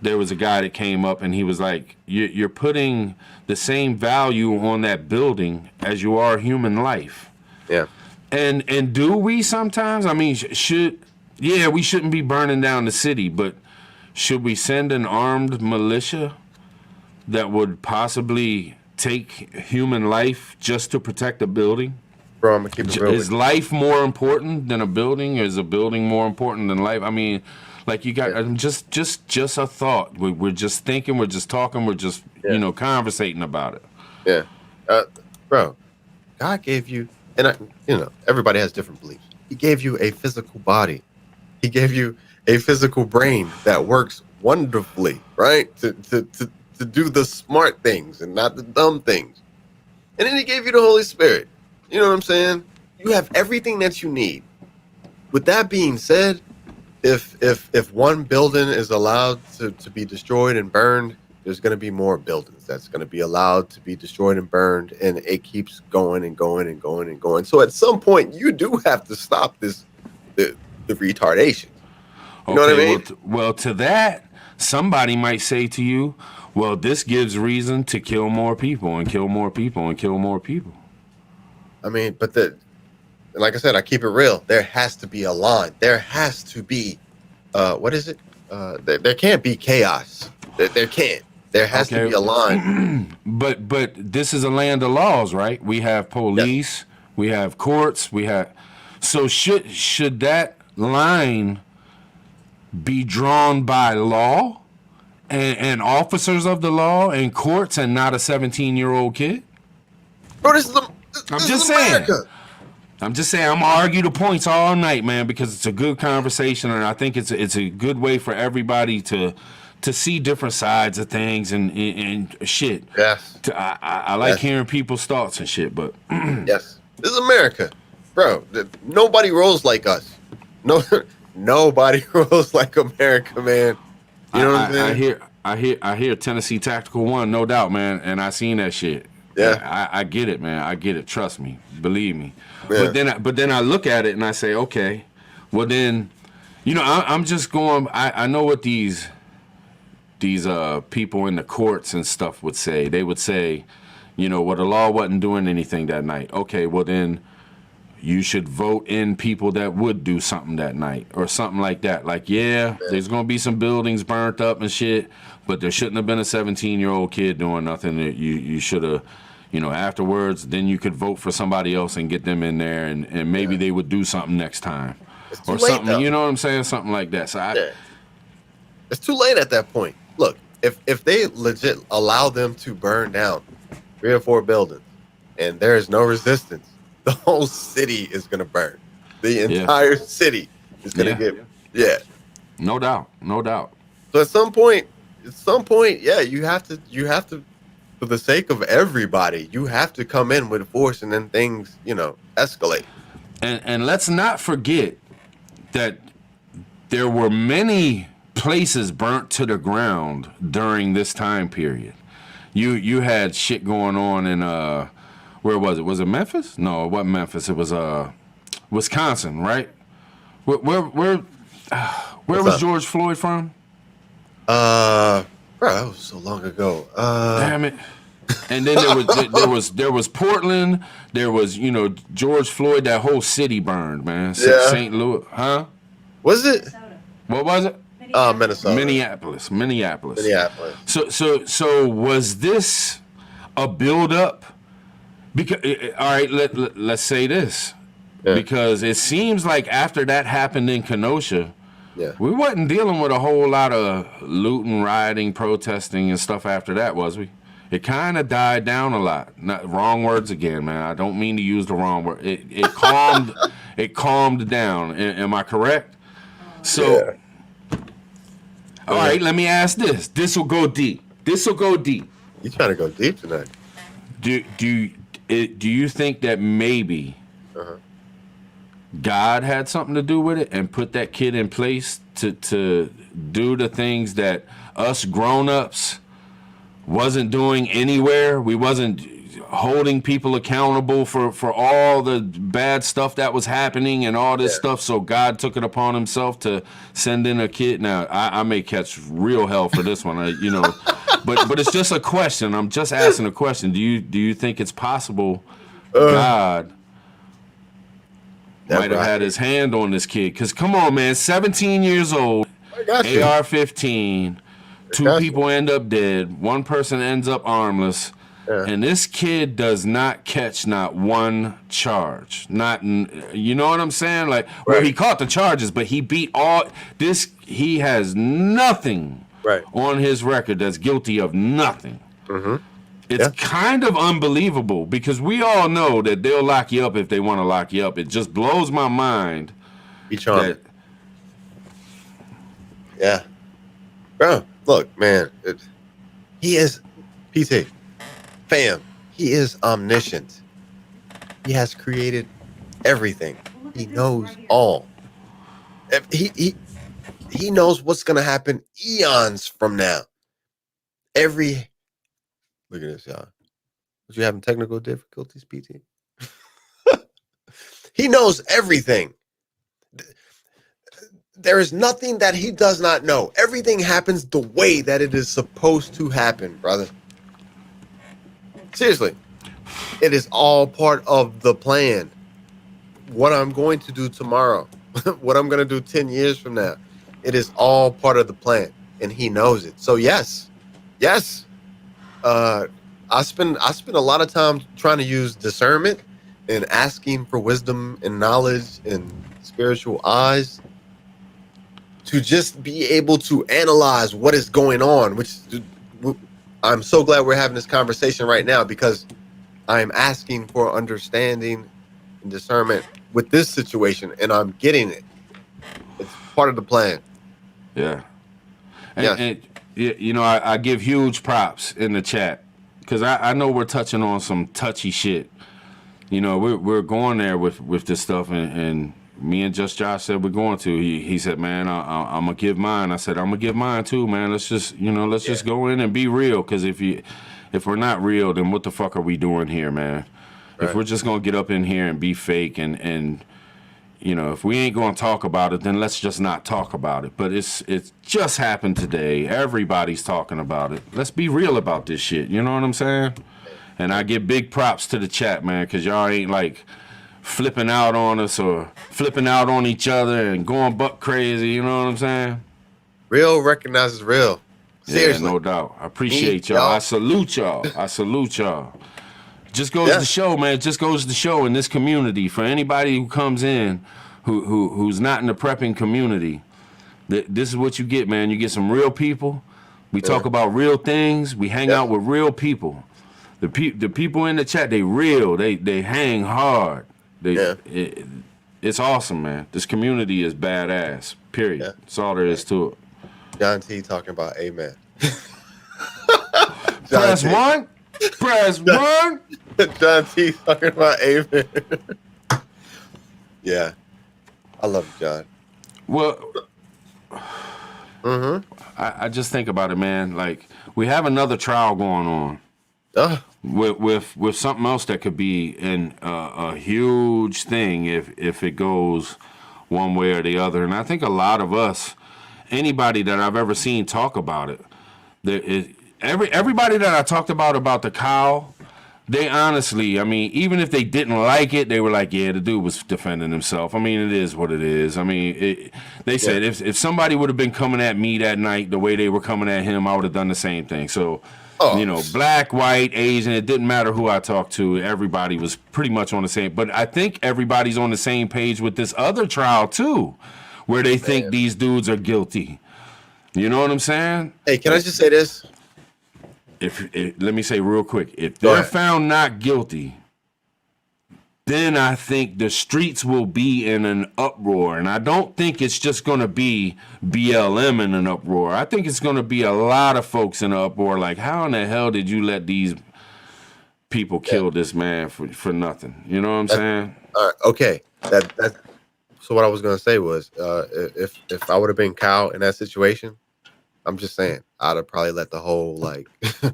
there was a guy that came up and he was like, "You're putting the same value on that building as you are human life." Yeah. And do we sometimes? I mean, we shouldn't be burning down the city, but should we send an armed militia that would possibly take human life just to protect a building? Bro, I'm gonna keep it real. Is life more important than a building? Is a building more important than life? I mean, like, you got just a thought. We're just thinking. We're just talking. We're just conversating about it. Yeah, bro. God gave you. And everybody has different beliefs. He gave you a physical body. He gave you a physical brain that works wonderfully, right? To do the smart things and not the dumb things. And then he gave you the Holy Spirit. You know what I'm saying? You have everything that you need. With that being said, if one building is allowed to be destroyed and burned, there's going to be more buildings that's going to be allowed to be destroyed and burned, and it keeps going and going and going and going. So at some point, you do have to stop the retardation. You know what I mean? Well, to that, somebody might say to you, well, this gives reason to kill more people and kill more people and kill more people. I mean, but like I said, I keep it real. There has to be a line. There has to be, what is it? There can't be chaos. There can't. There has to be a line. But this is a land of laws, right? We have police, Yes. we have courts, we have. So should that line be drawn by law and officers of the law and courts and not a 17-year-old kid? Bro, this I'm is just America. saying. I'm just saying. I'm gonna argue the points all night, man, because it's a good conversation, and I think it's a good way for everybody to see different sides of things and shit. Yes. I like hearing people's thoughts and shit, but Yes, this is America, bro. Nobody rolls like us. No, nobody rolls like America, man. You know what I'm saying? I hear Tennessee Tactical 1, no doubt, man, and I seen that shit. Yeah. I get it, man. I get it. Trust me, believe me. Yeah. But then I look at it and I say, okay, well then, I'm just going. I know what these people in the courts and stuff would say. They would say, well, the law wasn't doing anything that night. Okay, well then, you should vote in people that would do something that night or something like that. Like, there's going to be some buildings burnt up and shit, but there shouldn't have been a 17-year-old kid doing nothing. You should have, afterwards, then you could vote for somebody else and get them in there, and maybe they would do something next time. It's too Or late, something, though. you know what I'm saying? Something like that. So It's too late at that point. Look, if they legit allow them to burn down 3 or 4 buildings and there is no resistance, the whole city is going to burn. The entire city is going to get, No doubt. So at some point, you have to, for the sake of everybody, you have to come in with force, and then things, escalate. And let's not forget that there were many places burnt to the ground during this time period. You had shit going on in where was it? Was it Memphis? No, it wasn't Memphis. It was Wisconsin, right? Where was George Floyd from? Bro, that was so long ago. Damn it. And then there was Portland. There was George Floyd. That whole city burned, man. St. Louis, huh? Was it? What was it? Minnesota. Minneapolis. So was this a build up? Because all right, let's say this, because it seems like after that happened in Kenosha, we wasn't dealing with a whole lot of looting, rioting, protesting, and stuff after that, was we? It kind of died down a lot. Wrong words again, man. I don't mean to use the wrong word. It calmed. It calmed down. Am I correct? So, all right. Let me ask this. This will go deep. You trying to go deep tonight? Do you think that maybe God had something to do with it and put that kid in place to do the things that us grown-ups wasn't doing anywhere? We wasn't holding people accountable for all the bad stuff that was happening and all this stuff, so God took it upon himself to send in a kid. Now, I may catch real hell for this one, but it's just a question. I'm just asking a question. Do you think it's possible God might have had his hand on this kid? Because come on, man, 17 years old, AR-15, 2 people end up dead, 1 person ends up armless, and this kid does not catch not 1 charge. You know what I'm saying? Like, well, he caught the charges, but he beat all this. He has nothing on his record that's guilty of nothing. It's kind of unbelievable, because we all know that they'll lock you up if they want to lock you up. It just blows my mind. Bro, look, man, he is PT. Fam, he is omniscient. He has created everything. He knows all. He knows what's gonna happen eons from now. Look at this, y'all. Was you having technical difficulties, PT? He knows everything. There is nothing that he does not know. Everything happens the way that it is supposed to happen, brother. Seriously, it is all part of the plan. What I'm going to do tomorrow, what I'm going to do 10 years from now, it is all part of the plan, and he knows it. So yes, Yes. I spend a lot of time trying to use discernment and asking for wisdom and knowledge and spiritual eyes to just be able to analyze what is going on, which I'm so glad we're having this conversation right now, because I'm asking for understanding and discernment with this situation, and I'm getting it. It's part of the plan. Yeah. Yes. And you know, I give huge props in the chat because I know we're touching on some touchy shit. You know, we're going there with this stuff, and me and Just Josh said we're going to. He said, man, I'm gonna give mine. I said, I'm gonna give mine too, man. Let's just just go in and be real, because if we're not real, then what the fuck are we doing here, man? Right. If we're just gonna get up in here and be fake and you know, if we ain't gonna talk about it, then let's just not talk about it. But it's just happened today. Everybody's talking about it. Let's be real about this shit. You know what I'm saying? And I give big props to the chat, man, because y'all ain't like flipping out on us or flipping out on each other and going buck crazy. You know what I'm saying? Real recognizes real. Seriously. Yeah, no doubt. I appreciate y'all. I salute y'all. I salute y'all. Just goes to show, man. It just goes to show in this community, for anybody who comes in who's not in the prepping community, this is what you get, man. You get some real people. We talk about real things. We hang out with real people. The people in the chat, they real. They hang hard. It's awesome, man. This community is badass. Period. Yeah. That's all there is to it. John T talking about amen. Press one. Press one. John T talking about amen. Yeah. I love it, John. Well, I just think about it, man. Like, we have another trial going on with something else that could be a huge thing if it goes one way or the other. And I think a lot of us, anybody that I've ever seen talk about it, everybody that I talked about the cow, they honestly, I mean, even if they didn't like it, they were like, yeah, the dude was defending himself. I mean, it is what it is. I mean, they said if somebody would have been coming at me that night the way they were coming at him, I would have done the same thing. So, you know, black, white, Asian, it didn't matter who I talked to. Everybody was pretty much on the same. But I think everybody's on the same page with this other trial, too, where they think these dudes are guilty. You know what I'm saying? Hey, can I just say this? Let me say real quick, if they're found not guilty, then I think the streets will be in an uproar. And I don't think it's just going to be BLM in an uproar. I think it's going to be a lot of folks in an uproar. Like, how in the hell did you let these people kill this man for nothing? You know what I'm saying? All right, okay. So what I was going to say was, if I would have been Kyle in that situation, I'm just saying, I'd have probably let the whole the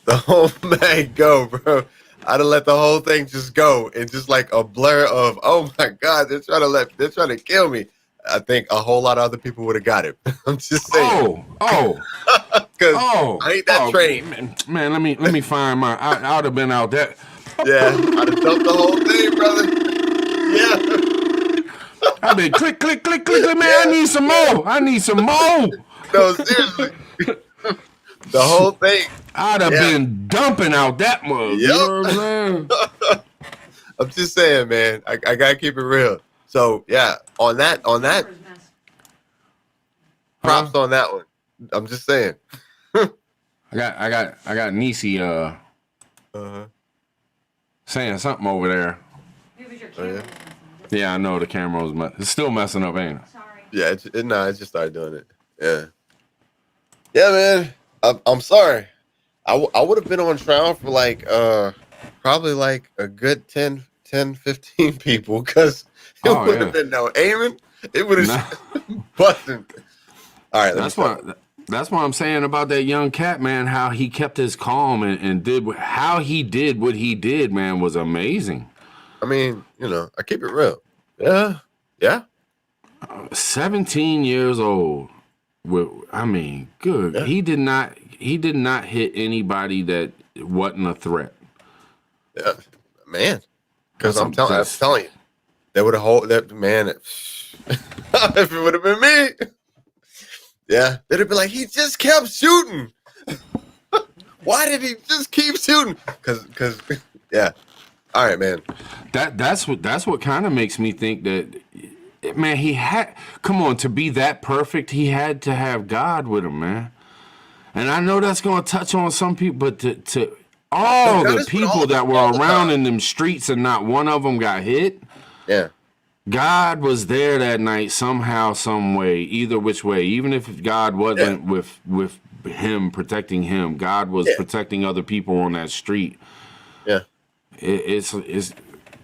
whole mag go, bro. I'd have let the whole thing just go, and just like a blur of, oh my God, they're trying to kill me. I think a whole lot of other people would have got it. I'm just saying. Because I ain't that trained. Man, let me find my. I would have been out there. Yeah, I'd have dumped the whole thing, brother. Yeah. I've been click, man. Yeah. I need some more. No, seriously. The whole thing. I'd have been dumping out that mug. Yep. You know what I'm saying? I'm just saying, man. I gotta keep it real. So yeah, on that. Props on that one. I'm just saying. I got Nisi saying something over there. It was your camera. Yeah, I know the camera was it's still messing up, ain't it? Sorry. Yeah, it just started doing it. Yeah, man. I'm sorry. I would have been on trial for like probably like a good 10, 15 people, because it would have been no aiming. It would have busting. All right, that's what I'm saying about that young cat, man. How he kept his calm and did how he did what he did, man, was amazing. I mean, you know, I keep it real. Yeah. 17 years old. I mean, good. Yeah. He did not hit anybody that wasn't a threat. Yeah, man. Because I'm telling you, they would have hold that man. If it would have been me, Yeah, they'd be like, he just kept shooting. Why did he just keep shooting? Because, yeah. All right, man. That's what kind of makes me think that, man, he had, come on, to be that perfect, he had to have God with him, man. And I know that's gonna touch on some people, but to No, all God the is with all people of us that were all the around time. in them streets and not one of them got hit, Yeah. God was there that night somehow, some way, either which way. Even if God Yeah. wasn't with him protecting him, God was Yeah. protecting other people on that street. Yeah. It's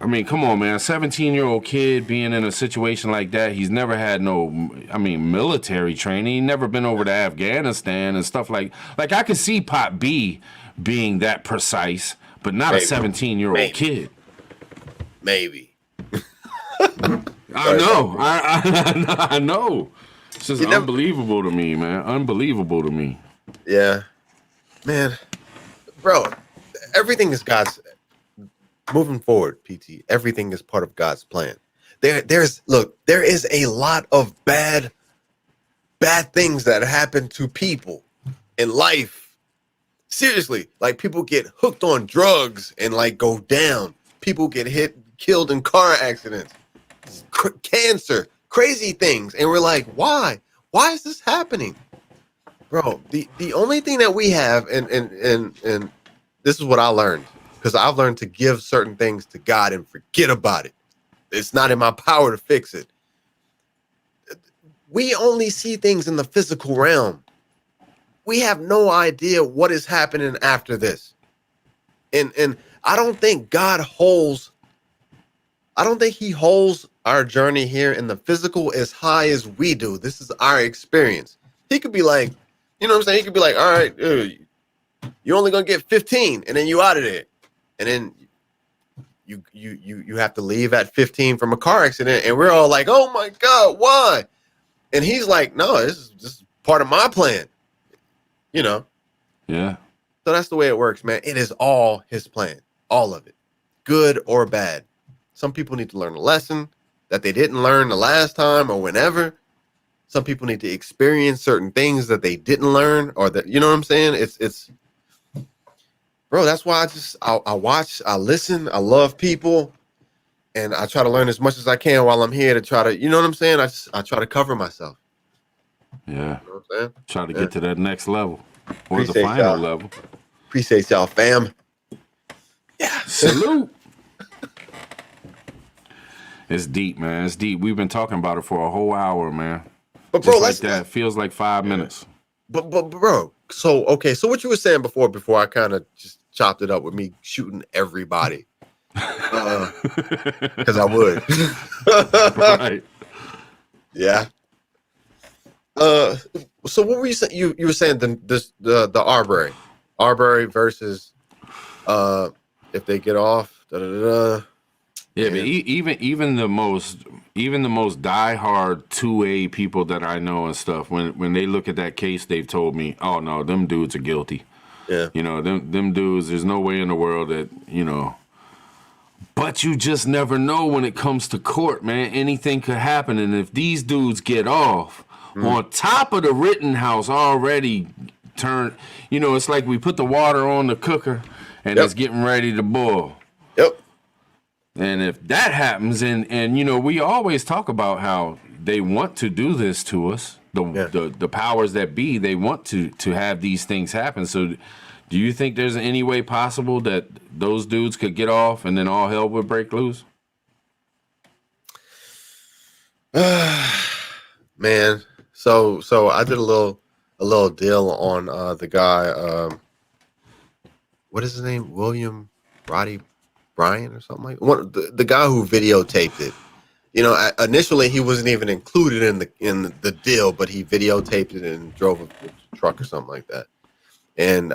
I mean, come on, man. A 17-year-old kid being in a situation like that, he's never had no, I mean, military training. He never been over to Afghanistan and stuff like I could see Pop B being that precise, but not a Maybe. 17-year-old kid. Maybe. I know. I know. It's just You never. unbelievable to me, man. Unbelievable to me. Yeah. Man. Bro, everything is God's. Moving forward, PT, everything is part of God's plan. There is a lot of bad things that happen to people in life. Seriously, like people get hooked on drugs and like go down. People get killed in car accidents, cancer, crazy things, and we're like, why? Why is this happening, bro? The only thing that we have, and this is what I learned. Because I've learned to give certain things to God and forget about it. It's not in my power to fix it. We only see things in the physical realm. We have no idea what is happening after this. And I don't think he holds our journey here in the physical as high as we do. This is our experience. He could be like, you know what I'm saying? He could be like, all right, you're only going to get 15 and then you out of there. And then you have to leave at 15 from a car accident, and we're all like, oh my God, why? And he's like, no, this is part of my plan. You know? Yeah. So that's the way it works, man. It is all his plan. All of it. Good or bad. Some people need to learn a lesson that they didn't learn the last time or whenever. Some people need to experience certain things that they didn't learn, or that, you know what I'm saying? It's bro, that's why I watch, I listen, I love people, and I try to learn as much as I can while I'm here to try to, you know what I'm saying? I try to cover myself. Yeah. You know what I'm saying? Try to get to that next level or Appreciate the final y'all. level. Appreciate y'all, fam. Yeah. Salute. It's deep, man. It's deep. We've been talking about it for a whole hour, man. But bro, just like that. Feels like 5 minutes. But bro, so okay, so what you were saying before I kind of just chopped it up with me shooting everybody. Because I would. Right. Yeah. So what were you saying? You were saying the Arbery versus if they get off. Yeah, but even the most diehard 2A people that I know and stuff, when they look at that case, they've told me, oh no, them dudes are guilty. Yeah. You know, them dudes, there's no way in the world that, you know. But you just never know when it comes to court, man. Anything could happen. And if these dudes get off, on top of the Rittenhouse already turned, you know, it's like we put the water on the cooker and it's getting ready to boil. Yep. And if that happens, and you know, we always talk about how they want to do this to us, the powers that be, they want to have these things happen. So do you think there's any way possible that those dudes could get off and then all hell would break loose? Man, so I did a little deal on the guy, what is his name? William Roddy Bryan or something like that. The guy who videotaped it. You know, initially he wasn't even included in the deal, but he videotaped it and drove a truck or something like that. And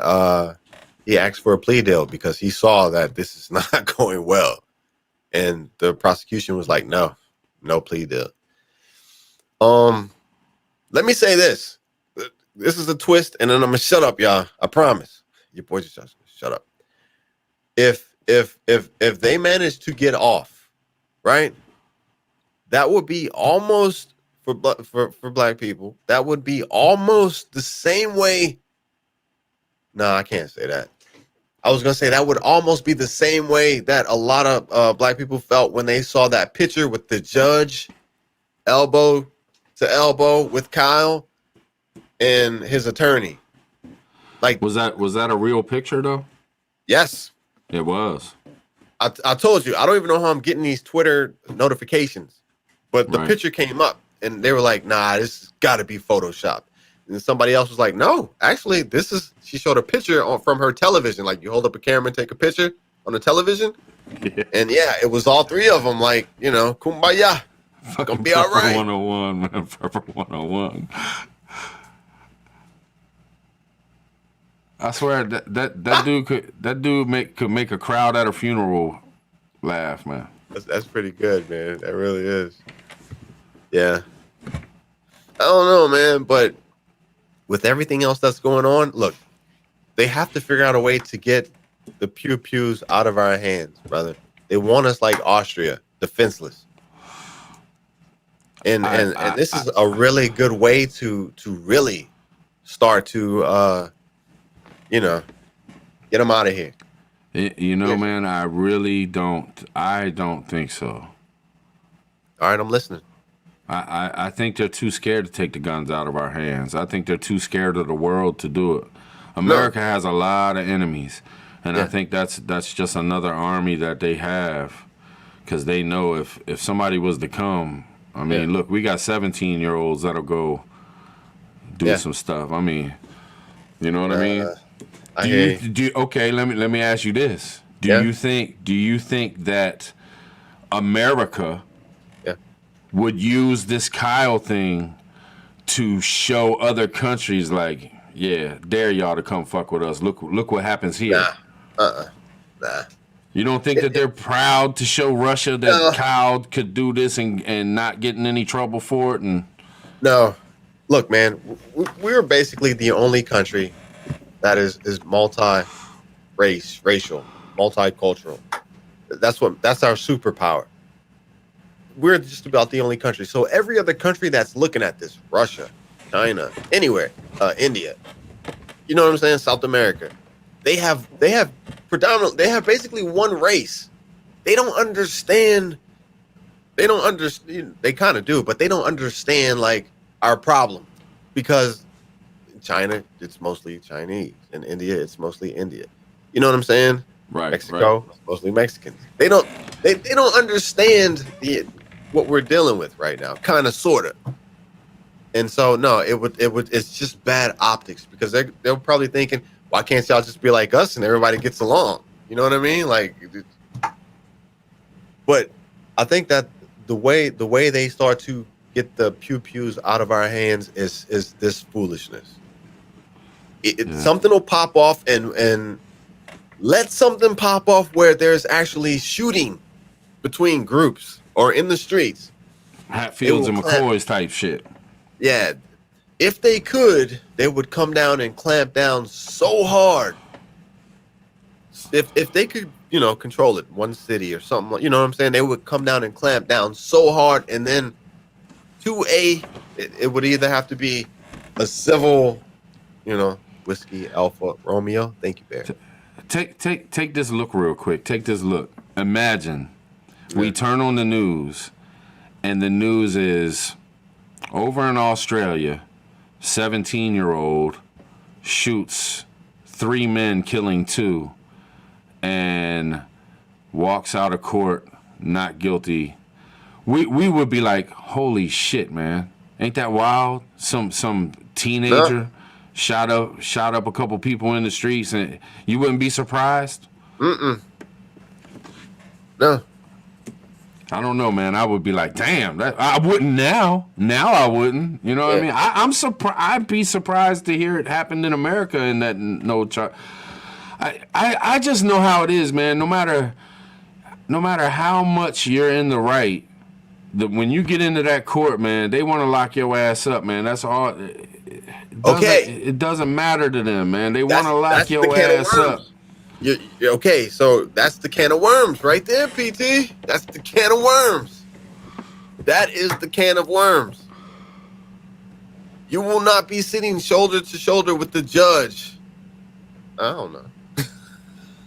he asked for a plea deal because he saw that this is not going well. And the prosecution was like, no plea deal. Let me say this. This is a twist, and then I'm gonna shut up, y'all. I promise. Your boy just shut up. If they manage to get off, right, that would be almost for black people, that would be almost the same way. No, I can't say that. I was gonna say that would almost be the same way that a lot of black people felt when they saw that picture with the judge elbow to elbow with Kyle and his attorney. Like, Was that a real picture though? yes, It was. I told you, I don't even know how I'm getting these Twitter notifications, but the Right. picture came up and they were like, nah, this has got to be Photoshopped. And somebody else was like, no, actually, this is, she showed a picture from her television. Like, you hold up a camera and take a picture on the television. Yeah. And yeah, it was all three of them, like, you know, kumbaya. Fucking be all Prepper right. 101, man. Prepper 101. I swear that dude could make a crowd at a funeral laugh, man. That's pretty good, man. That really is. Yeah. I don't know, man, but with everything else that's going on, look, they have to figure out a way to get the pews out of our hands, brother. They want us like Austria, defenseless. And this is a really good way to really start to you know, get them out of here. You know, man, I don't think so. All right, I'm listening. I think they're too scared to take the guns out of our hands. I think they're too scared of the world to do it. America has a lot of enemies, and I think that's just another army that they have, because they know if somebody was to come, I mean, look, we got 17-year-olds that'll go do some stuff. I mean, you know what I mean? Okay, let me ask you this. Do you think that America would use this Kyle thing to show other countries, like, yeah, dare y'all to come fuck with us? Look what happens here. Nah. You don't think that they're proud to show Russia that Kyle could do this and not get in any trouble for it? And no, look, man, we're basically the only country that is racial, multicultural. That's our superpower. We're just about the only country. So every other country that's looking at this, Russia, China, anywhere, India, you know what I'm saying? South America, they have basically one race. They don't understand. They kind of do, but they don't understand like our problem, because in China, it's mostly Chinese. In India, it's mostly India. You know what I'm saying? Right. Mexico, it's mostly Mexicans. They don't understand what we're dealing with right now, kind of, sort of. And so, no, it's just bad optics, because they're probably thinking, why can't y'all just be like us and everybody gets along? You know what I mean? Like, but I think that the way they start to get the pews out of our hands is this foolishness. Something will pop off and let something pop off where there's actually shooting between groups or in the streets. Hatfields and McCoys type shit. Yeah. If they could, they would come down and clamp down so hard. If they could, control it, one city or something, you know what I'm saying? They would come down and clamp down so hard, and then it would either have to be a civil, Whiskey Alpha Romeo. Thank you, Bear. Take this look real quick. Take this look. Imagine we turn on the news, and the news is over in Australia, 17-year-old shoots 3 men, killing 2, and walks out of court not guilty. We would be like, holy shit, man. Ain't that wild? Some teenager shot up a couple people in the streets, and you wouldn't be surprised? No. I don't know, man. I would be like, damn, I wouldn't now. Now I wouldn't. You know what I mean? I'm surprised. I'd be surprised to hear it happened in America, and that I just know how it is, man. No matter how much you're in the right, when you get into that court, man, they want to lock your ass up, man. That's all. It doesn't matter to them, man. They want to lock your ass up. You're okay, so that's the can of worms right there, PT. That's the can of worms. That is the can of worms. You will not be sitting shoulder to shoulder with the judge. I don't know.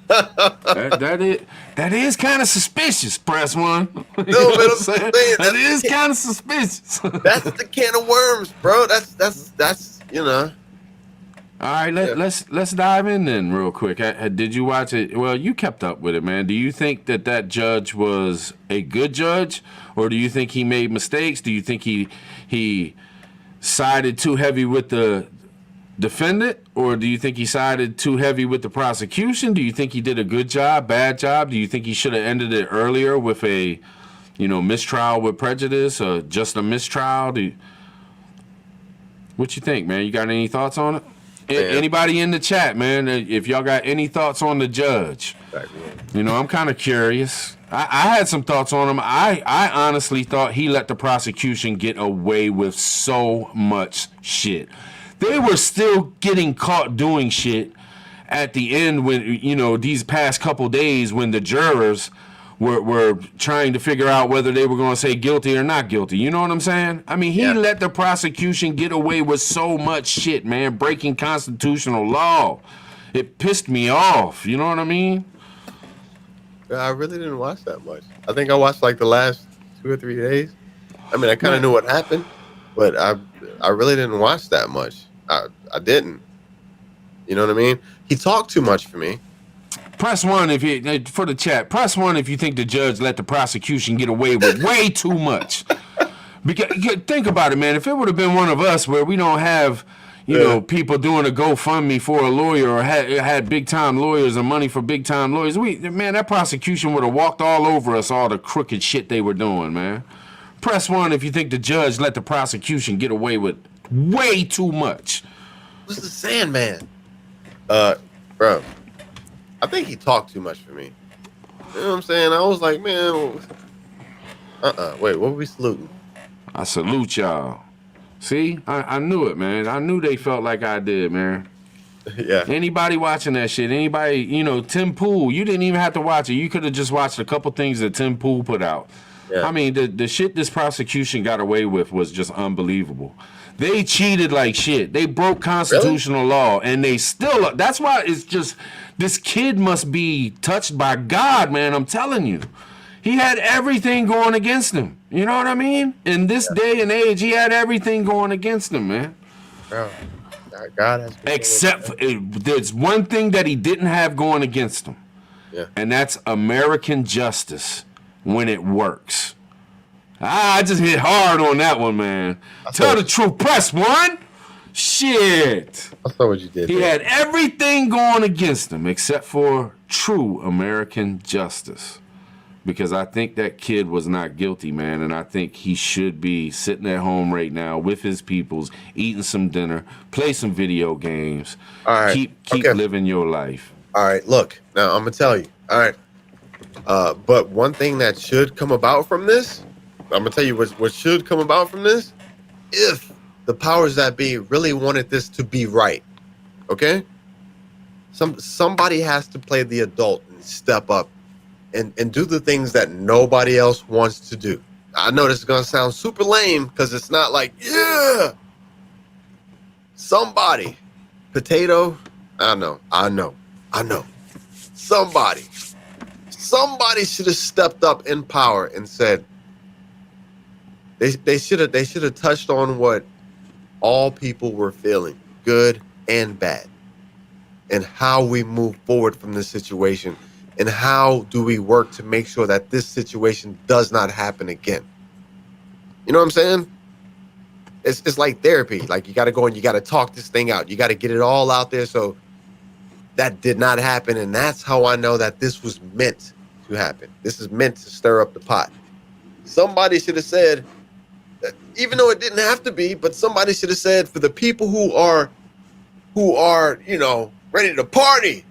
that is kind of suspicious, press one. You know No, man, what I'm I'm saying? saying That is kind of suspicious. that's the can of worms, bro. That's you know. All right, Yeah. let's dive in then real quick. Did you watch it? Well, you kept up with it, man. Do you think that judge was a good judge, or do you think he made mistakes? Do you think he sided too heavy with the defendant, or do you think he sided too heavy with the prosecution? Do you think he did a good job, bad job? Do you think he should have ended it earlier with a, mistrial with prejudice, or just a mistrial? What you think, man? You got any thoughts on it? Anybody in the chat, man, if y'all got any thoughts on the judge. I'm kind of curious. I had some thoughts on him. I honestly thought he let the prosecution get away with so much shit. They were still getting caught doing shit at the end when, these past couple days when the jurors were trying to figure out whether they were going to say guilty or not guilty. You know what I'm saying? I mean, he let the prosecution get away with so much shit, man, breaking constitutional law. It pissed me off. You know what I mean? I really didn't watch that much. I think I watched like the last 2 or 3 days. I mean, I kind of knew what happened, but I really didn't watch that much. I didn't. You know what I mean? He talked too much for me. Press one if you for the chat. Press one if you think the judge let the prosecution get away with way too much. Because think about it, man. If it would have been one of us where we don't have, people doing a GoFundMe for a lawyer or had big time lawyers and money for big time lawyers, that prosecution would have walked all over us, all the crooked shit they were doing, man. Press one if you think the judge let the prosecution get away with way too much. Who's the Sandman? Bro. I think he talked too much for me. You know what I'm saying? I was like, man, wait, what were we saluting? I salute y'all. See? I knew it, man. I knew they felt like I did, man. Yeah. Anybody watching that shit, anybody, Tim Pool, you didn't even have to watch it. You could have just watched a couple things that Tim Pool put out. Yeah. I mean, the shit this prosecution got away with was just unbelievable. They cheated like shit. They broke constitutional law, and they still. That's why it's just this kid must be touched by God, man. I'm telling you, he had everything going against him. You know what I mean? In this day and age, he had everything going against him, man. Bro, God has. Except there's one thing that he didn't have going against him, and that's American justice when it works. I just hit hard on that one, man. Tell the truth. Press one. Shit. I saw what you did. He had everything going against him except for true American justice. Because I think that kid was not guilty, man. And I think he should be sitting at home right now with his peoples, eating some dinner, play some video games. All right. Keep living your life. All right. Look, now I'm going to tell you. All right. But one thing that should come about from this, I'm going to tell you what should come about from this, if the powers that be really wanted this to be right, okay? Somebody has to play the adult and step up and do the things that nobody else wants to do. I know this is going to sound super lame because it's not like, somebody, potato, I know. Somebody should have stepped up in power and said, They should have touched on what all people were feeling, good and bad, and how we move forward from this situation, and how do we work to make sure that this situation does not happen again. You know what I'm saying? It's like therapy. Like you got to go and you got to talk this thing out. You got to get it all out there. So that did not happen, and that's how I know that this was meant to happen. This is meant to stir up the pot. Somebody should have said, even though it didn't have to be, but somebody should have said, for the people who are, ready to party,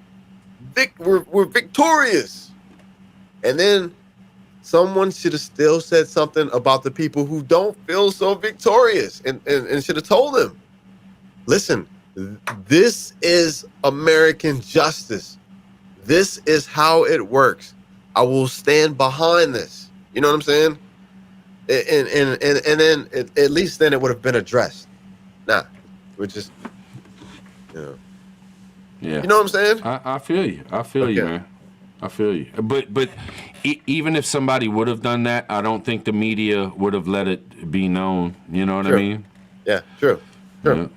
we're victorious. And then someone should have still said something about the people who don't feel so victorious, and should have told them, listen, this is American justice. This is how it works. I will stand behind this. You know what I'm saying? And then at least then it would have been addressed. Nah, we're just, you know, Yeah. you know what I'm saying? I feel you. I feel you, Okay. man. I feel you. But even if somebody would have done that, I don't think the media would have let it be known. You know what I True. mean? Yeah. True. True.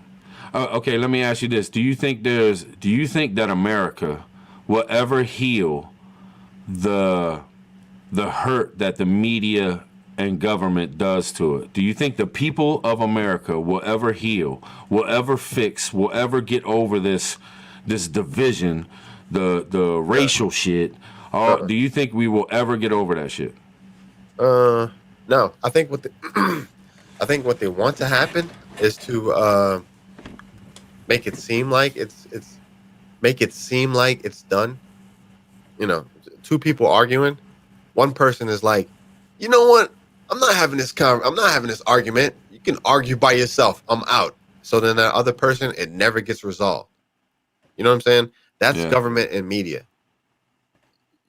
Yeah. Okay, let me ask you this: Do you think that America will ever heal the hurt that the media and government does to it? Do you think the people of America will ever heal, will ever fix, will ever get over this division, the racial shit? Or Uh-uh. do you think we will ever get over that shit? No. I think what I think what they want to happen is to make it seem like it's done. You know, two people arguing, one person is like, you know what? I'm not having this argument. You can argue by yourself. I'm out. So then that other person, it never gets resolved. You know what I'm saying? That's Yeah, government and media.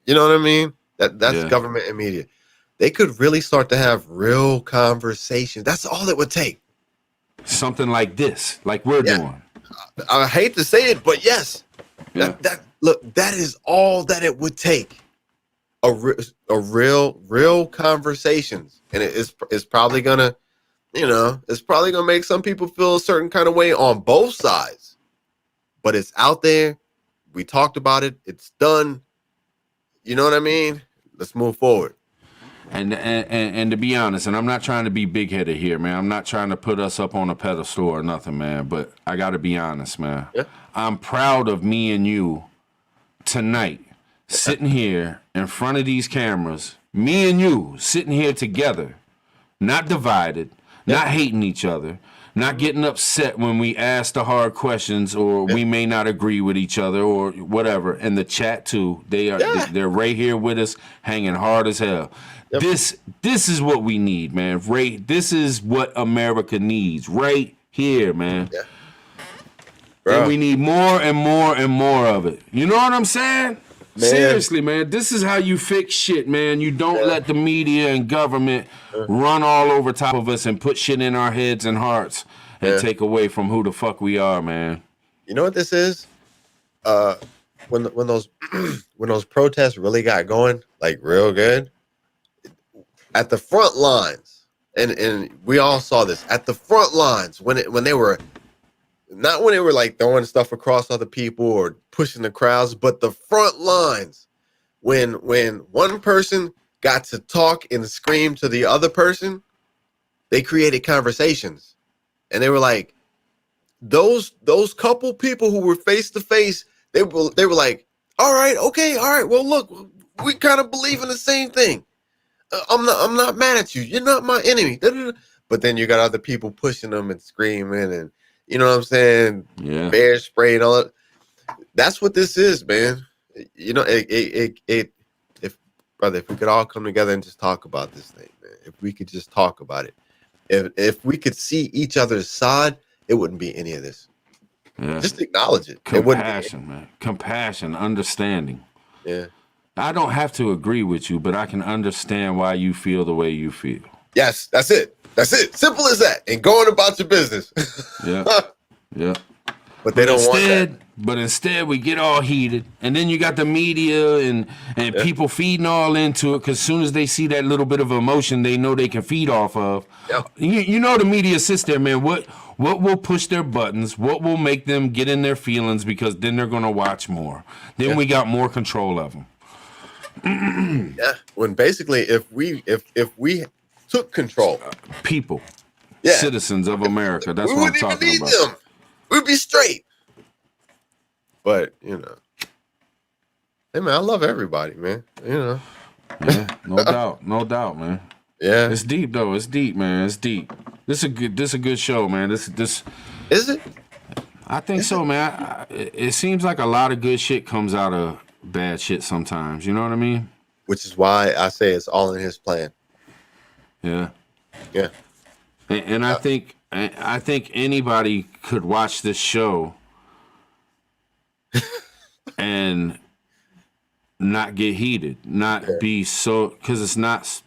You know what I mean? That's yeah. government and media. They could really start to have real conversations. That's all it would take. Something like this, like we're Yeah. doing. I hate to say it, but yes. Yeah. That is all that it would take. Real conversations, and it's probably gonna, it's probably gonna make some people feel a certain kind of way on both sides, but it's out there. We talked about it. It's done. You know what I mean? Let's move forward. And to be honest, and I'm not trying to be big headed here, man. I'm not trying to put us up on a pedestal or nothing, man. But I got to be honest, man. Yeah. I'm proud of me and you tonight, sitting here in front of these cameras. Me and you sitting here together, not divided, not hating each other, not getting upset when we ask the hard questions or we may not agree with each other or whatever. And the chat too, they're right here with us, hanging hard as hell. Yep. This is what we need, man. Right, this is what America needs, right here, man. Yeah. And we need more and more and more of it. You know what I'm saying? Man. Seriously, man. This is how you fix shit, man. You don't let the media and government run all over top of us and put shit in our heads and hearts and take away from who the fuck we are, man. You know what this is? When those when those protests really got going, like real good, at the front lines, and we all saw this at the front lines when they were not when they were like throwing stuff across other people or pushing the crowds, but the front lines when one person got to talk and scream to the other person, they created conversations, and they were like those couple people who were face to face. They were like, all right, okay, all right. Well, look, we kind of believe in the same thing. I'm not mad at you. You're not my enemy. But then you got other people pushing them and screaming and you know what I'm saying? Yeah. Bear spray and all that. That's what this is, man. You know, if we could all come together and just talk about this thing, man. If we could just talk about it. If we could see each other's side, it wouldn't be any of this. Yeah. Just acknowledge it. Compassion, man. Compassion, understanding. Yeah. I don't have to agree with you, but I can understand why you feel the way you feel. Yes, that's it. That's it. Simple as that. And going about your business. Yeah. Yeah. But they don't want that. But instead we get all heated. And then you got the media and people feeding all into it because as soon as they see that little bit of emotion, they know they can feed off of. Yep. You know the media sits there, man. What will push their buttons? What will make them get in their feelings because then they're going to watch more. Then we got more control of them. Yeah. When basically if we took control. People. Yeah. Citizens of America. That's what I'm talking about. Them. We'd be straight. But, you know. Hey man, I love everybody, man. You know. Yeah, no doubt. No doubt, man. Yeah. It's deep though. It's deep, man. It's deep. This is a good show, man. This Is it? I think so, man. It seems like a lot of good shit comes out of bad shit sometimes. You know what I mean? Which is why I say it's all in his plan. Yeah. Yeah. And I think anybody could watch this show and not get heated, not be so, because it's not.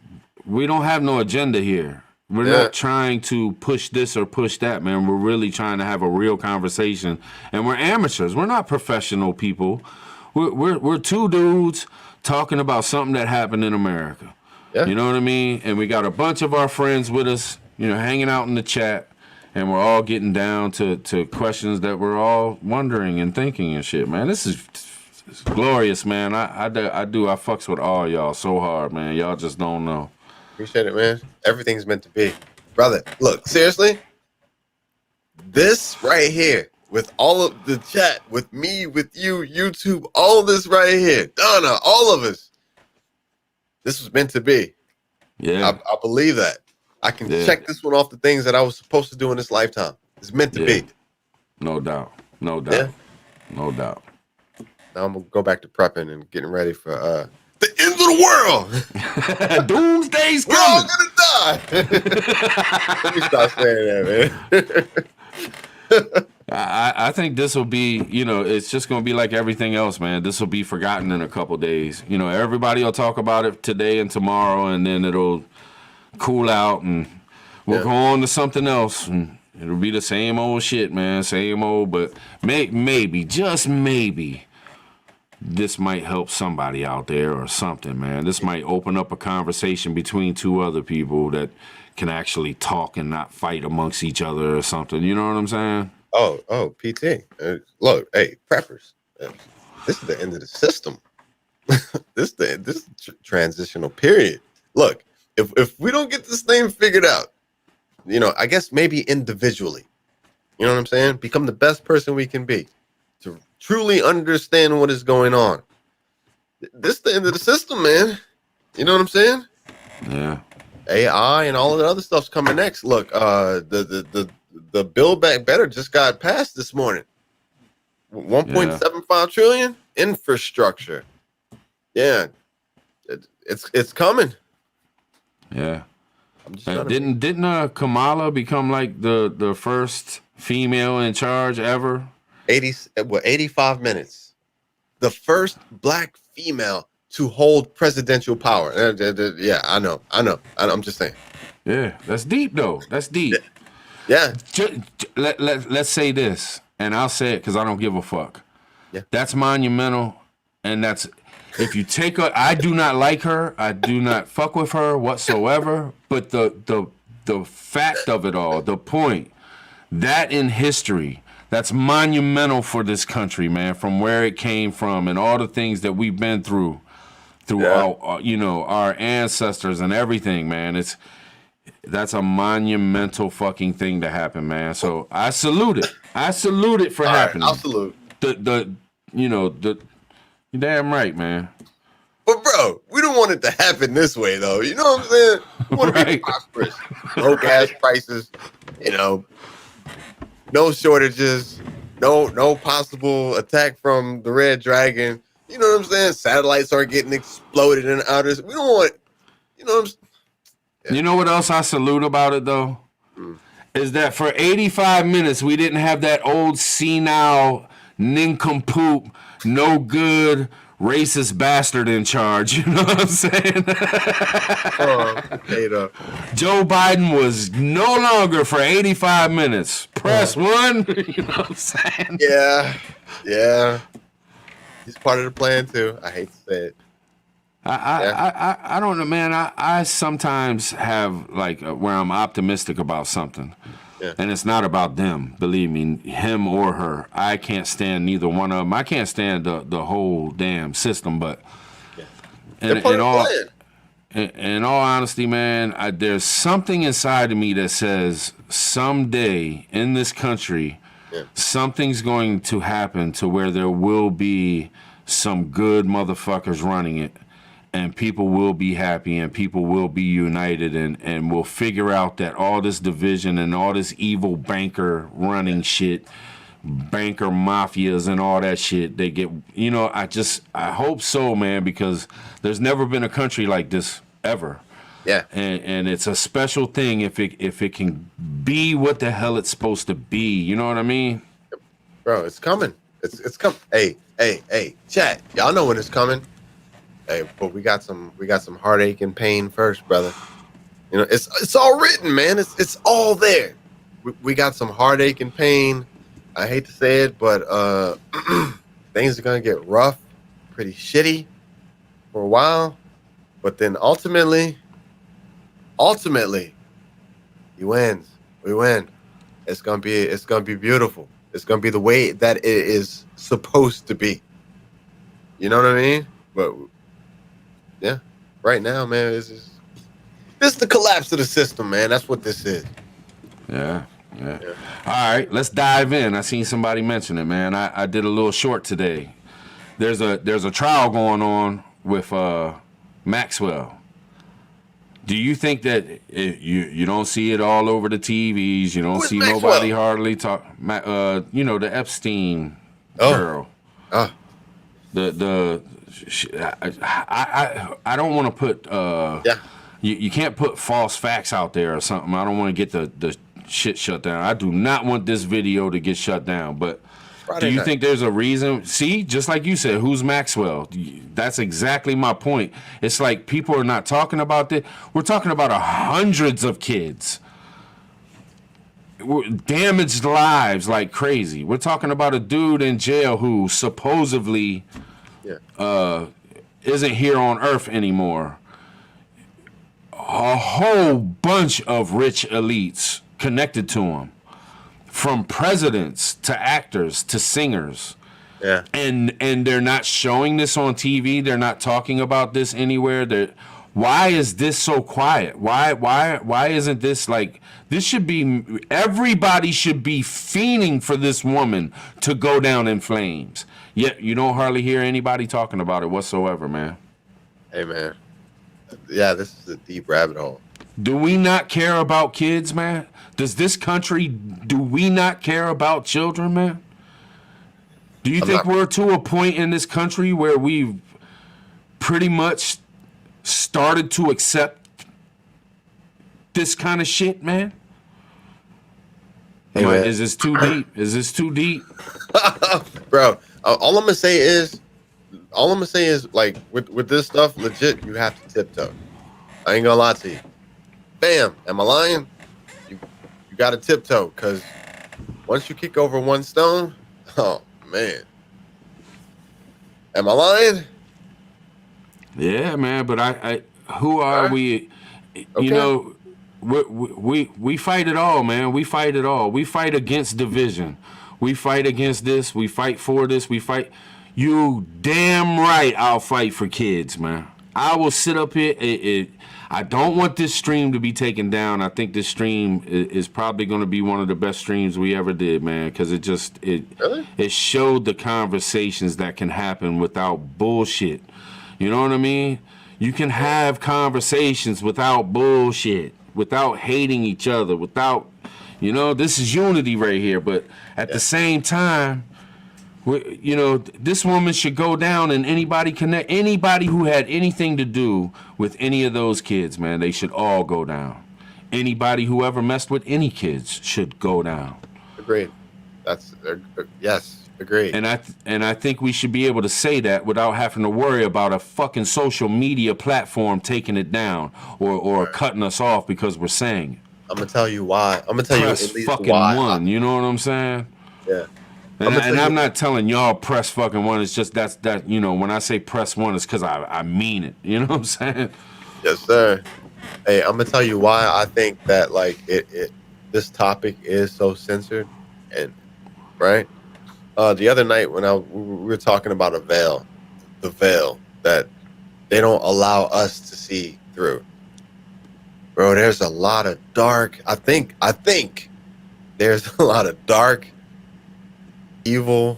We don't have no agenda here. We're Yeah. not trying to push this or push that, man. We're really trying to have a real conversation. And we're amateurs. We're not professional people. We're two dudes talking about something that happened in America. Yeah. You know what I mean? And we got a bunch of our friends with us, you know, hanging out in the chat. And we're all getting down to questions that we're all wondering and thinking and shit, man. This is it's glorious, man. I fucks with all y'all so hard, man. Y'all just don't know. Appreciate it, man. Everything's meant to be. Brother, look, seriously, this right here, with all of the chat, with me, with you, YouTube, all this right here, Donna, all of us, this was meant to be. Yeah. I believe that. I can check this one off the things that I was supposed to do in this lifetime. It's meant to be. No doubt. No doubt. Yeah. No doubt. Now I'm going to go back to prepping and getting ready for the end of the world. Doomsday's We're all coming. gonna die. Let me stop saying that, man. I think this will be, you know, it's just going to be like everything else, man. This will be forgotten in a couple days. You know, everybody will talk about it today and tomorrow, and then it'll cool out, and we'll go on to something else, and it'll be the same old shit, man. Same old, but maybe, just maybe, this might help somebody out there or something, man. This might open up a conversation between two other people that can actually talk and not fight amongst each other or something. You know what I'm saying? Oh, PT. Look, hey, preppers. This is the end of the system. This is transitional period. Look, if we don't get this thing figured out, you know, I guess maybe individually, you know what I'm saying? Become the best person we can be to truly understand what is going on. This is the end of the system, man. You know what I'm saying? Yeah. AI and all of the other stuff's coming next. Look, the Build Back Better just got passed this morning. 1.75 trillion infrastructure. Yeah, it's coming. Yeah. Didn't Kamala become like the first female in charge ever? 85 minutes. The first black female to hold presidential power. Yeah, I know. I'm just saying. Yeah, that's deep though. That's deep. Yeah. Let's say this, and I'll say it because I don't give a fuck. Yeah. That's monumental, and that's if you take her. I do not like her. I do not fuck with her whatsoever. But the fact of it all, the point that in history, that's monumental for this country, man. From where it came from and all the things that we've been through our, you know, our ancestors and everything, man. That's a monumental fucking thing to happen, man. So I salute it. I salute it for happening. I'll salute. You're damn right, man. But bro, we don't want it to happen this way, though. You know what I'm saying? We want to be prosperous. Low gas prices, you know, no shortages, no possible attack from the Red Dragon. You know what I'm saying? Satellites are getting exploded in outer. We don't want, you know what I'm saying? Yeah. You know what else I salute about it, though? Is that for 85 minutes, we didn't have that old senile, nincompoop, no good, racist bastard in charge. You know what I'm saying? Joe Biden was no longer for 85 minutes. Press one. You know what I'm saying? Yeah. He's part of the plan, too. I hate to say it. I don't know, man. I sometimes have like where I'm optimistic about something, and it's not about them. Believe me, him or her. I can't stand neither one of them. I can't stand the whole damn system. But in all honesty, man, there's something inside of me that says someday in this country, something's going to happen to where there will be some good motherfuckers running it. And people will be happy and people will be united and we'll figure out that all this division and all this evil banker running shit, banker mafias and all that shit, they get, you know, I hope so, man, because there's never been a country like this ever. Yeah. And it's a special thing if it can be what the hell it's supposed to be. You know what I mean? Bro, it's coming. It's coming. Hey, chat. Y'all know when it's coming. Hey, but we got some heartache and pain first, brother. You You know, it's all written, man. It's all there. We got some heartache and pain. I hate to say it, but things are gonna get rough, pretty shitty for a while. But then ultimately, he wins. We win. It's gonna be beautiful. It's gonna be the way that it is supposed to be. You know what I mean? But yeah, right now, man, this is the collapse of the system, man. That's what this is. Yeah. All right, let's dive in. I seen somebody mention it, man. I did a little short today. There's a trial going on with Maxwell. Do you think that you don't see it all over the TVs? You don't see Maxwell? Nobody hardly talk. The Epstein girl. Oh. I don't want to put. You can't put false facts out there or something. I don't want to get the shit shut down. I do not want this video to get shut down. But do you think there's a reason? See, just like you said, who's Maxwell? That's exactly my point. It's like people are not talking about this. We're talking about hundreds of kids. Damaged lives like crazy. We're talking about a dude in jail who supposedly isn't here on Earth anymore. A whole bunch of rich elites connected to him, from presidents to actors to singers. Yeah. And they're not showing this on TV. They're not talking about this anywhere. Why is this so quiet? Why isn't this like, this should be, everybody should be fiending for this woman to go down in flames. Yet you don't hardly hear anybody talking about it whatsoever, man. Hey, man. Yeah, this is a deep rabbit hole. Do we not care about kids, man? Does this country, do we not care about children, man? Do you think we're to a point in this country where we've pretty much started to accept this kind of shit, man? Hey, man. Is this too deep? Is this too deep? Bro, all I'm gonna say is, like, with this stuff, legit, you have to tiptoe. I ain't gonna lie to you. Bam, am I lying? You got to tiptoe, because once you kick over one stone, oh man, am I lying? Yeah, man. But I who are we? Okay. You know, we fight it all, man. We fight it all. We fight against division. We fight against this. We fight for this. We fight. You damn right I'll fight for kids, man. I will sit up here. I don't want this stream to be taken down. I think this stream is probably going to be one of the best streams we ever did, man, because it showed the conversations that can happen without bullshit. You know what I mean? You can have conversations without bullshit, without hating each other, without, this is unity right here. But at the same time, this woman should go down, and anybody who had anything to do with any of those kids, man, they should all go down. Anybody who ever messed with any kids should go down. Agreed. Yes, agreed. And I think we should be able to say that without having to worry about a fucking social media platform taking it down or cutting us off because we're saying it. I'm gonna tell you why. I'm gonna tell press you at least fucking why. one. You know what I'm saying? Yeah. And I'm not telling y'all press fucking one. It's just that when I say press one, it's because I mean it. You know what I'm saying? Yes, sir. Hey, I'm gonna tell you why I think that like this topic is so censored, and right. The other night when we were talking about the veil that they don't allow us to see through. Bro, there's a lot of dark. I think there's a lot of dark, evil,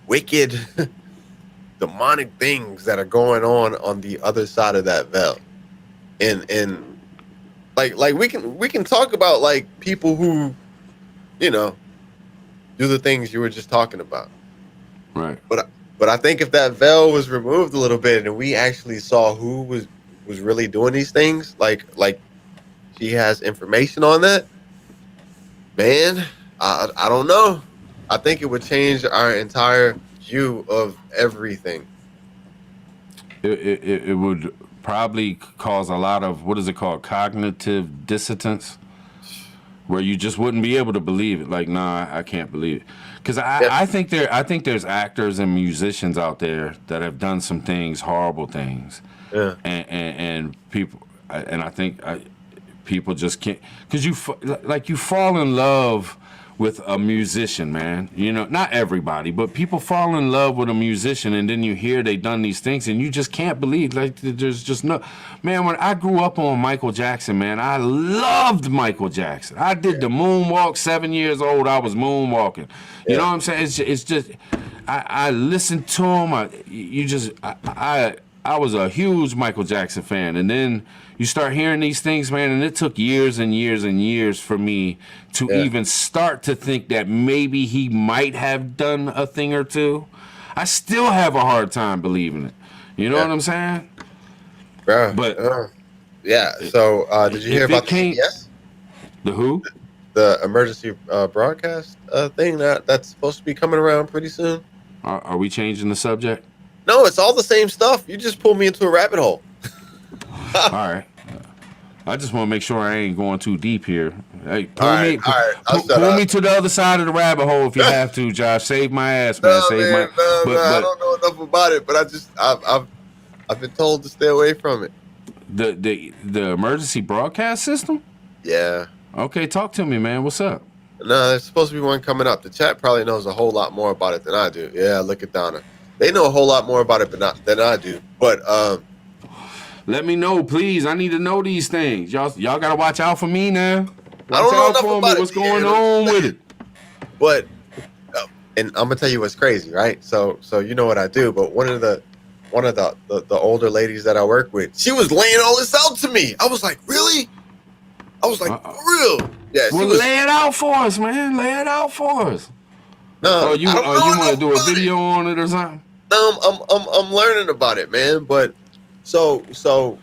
wicked, demonic things that are going on the other side of that veil, and like we can talk about like people who, do the things you were just talking about, right? But I think if that veil was removed a little bit and we actually saw who was really doing these things, like she has information on that, man, I don't know. I think it would change our entire view of everything. It would probably cause a lot of, what is it called, cognitive dissonance, where you just wouldn't be able to believe it. Like, nah, I can't believe it. Because Yeah. I think there's actors and musicians out there that have done some things, horrible things, Yeah. and people, and I think people just can't, because you fall in love with a musician, man. You know, not everybody, but people fall in love with a musician, and then you hear they done these things, and you just can't believe. Like, there's just no, man. When I grew up on Michael Jackson, man, I loved Michael Jackson. I did the moonwalk. 7 years old, I was moonwalking. You know what I'm saying? It's just, I listened to him. I was a huge Michael Jackson fan, and then you start hearing these things, man, and it took years and years and years for me to even start to think that maybe he might have done a thing or two. I still have a hard time believing it. You know what I'm saying? Bro, But yeah. So, did you hear if about it the can't, CBS, the who? the emergency broadcast thing that's supposed to be coming around pretty soon? Are we changing the subject? No, it's all the same stuff. You just pulled me into a rabbit hole. All right. I just want to make sure I ain't going too deep here. Hey, All right. I'll shut pull up. me to the other side of the rabbit hole if you have to, Josh. Save my ass, man. No, Save man, my. no. I But don't know enough about it, but I've been told to stay away from it. the emergency broadcast system. Yeah. Okay, talk to me, man. What's up? No, there's supposed to be one coming up. The chat probably knows a whole lot more about it than I do. Yeah, look at Donna. They know a whole lot more about it than I do. But Let me know, please. I need to know these things. Y'all gotta watch out for me now. I don't know enough about it. What's going on with it? But and I'm gonna tell you what's crazy, right? So you know what I do, but one of the older ladies that I work with, she was laying all this out to me. I was like, really? I was like, for real? Yeah. Well, lay it out for us, man. Lay it out for us. No, you want to do a video on it or something? No, I'm learning about it, man. But so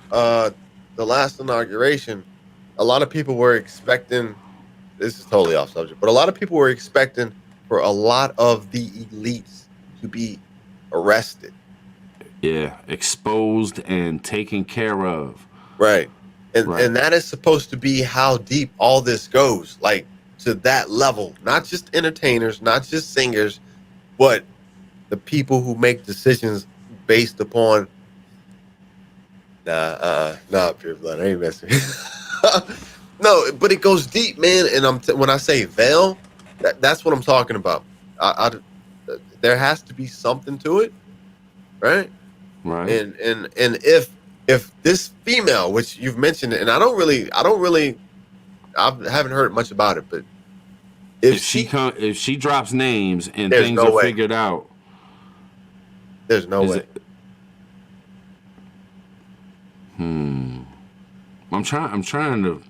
the last inauguration, a lot of people were expecting. This is totally off subject, but a lot of people were expecting for a lot of the elites to be arrested. Yeah, exposed and taken care of. Right. And that is supposed to be how deep all this goes, like to that level. Not just entertainers, not just singers, but the people who make decisions based upon pure blood. I ain't messing. No, but it goes deep, man. And when I say veil, that's what I'm talking about. There has to be something to it, right? Right. And if this female, which you've mentioned, and I haven't heard much about it, but if she drops names and there's things no are way. figured out, there's no way. I'm trying to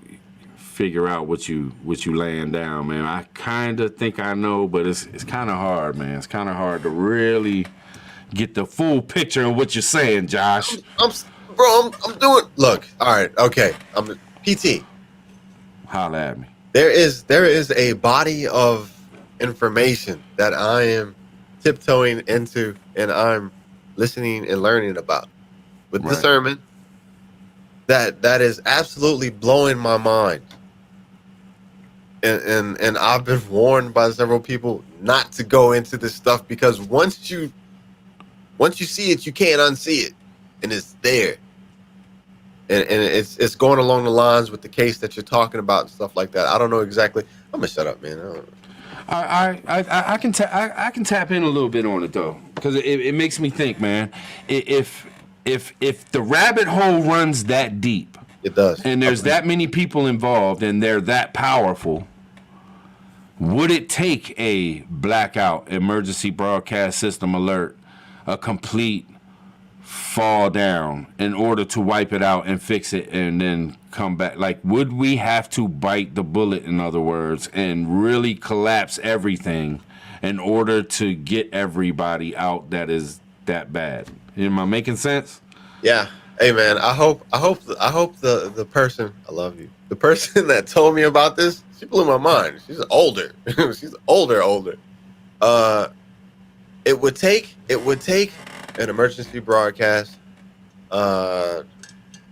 figure out what you laying down, man. I kind of think I know, but it's kind of hard, man. It's kind of hard to really get the full picture of what you're saying, Josh. I'm doing. Look, all right, okay. I'm PT. Holla at me. There is a body of information that I am tiptoeing into, and I'm listening and learning about with discernment. That is absolutely blowing my mind. And I've been warned by several people not to go into this stuff because once you see it, you can't unsee it, and it's there. And it's going along the lines with the case that you're talking about and stuff like that. I don't know exactly. I'm gonna shut up, man. I can tap in a little bit on it though, because it makes me think, man. If the rabbit hole runs that deep, it does, and there's that many people involved, and they're that powerful, would it take a blackout emergency broadcast system alert, a complete fall down in order to wipe it out and fix it and then come back? Like, would we have to bite the bullet, in other words, and really collapse everything in order to get everybody out that is that bad? Am I making sense? Yeah. Hey man, I hope the person, I love you, the person that told me about this, she blew my mind. She's older. She's older. It would take an emergency broadcast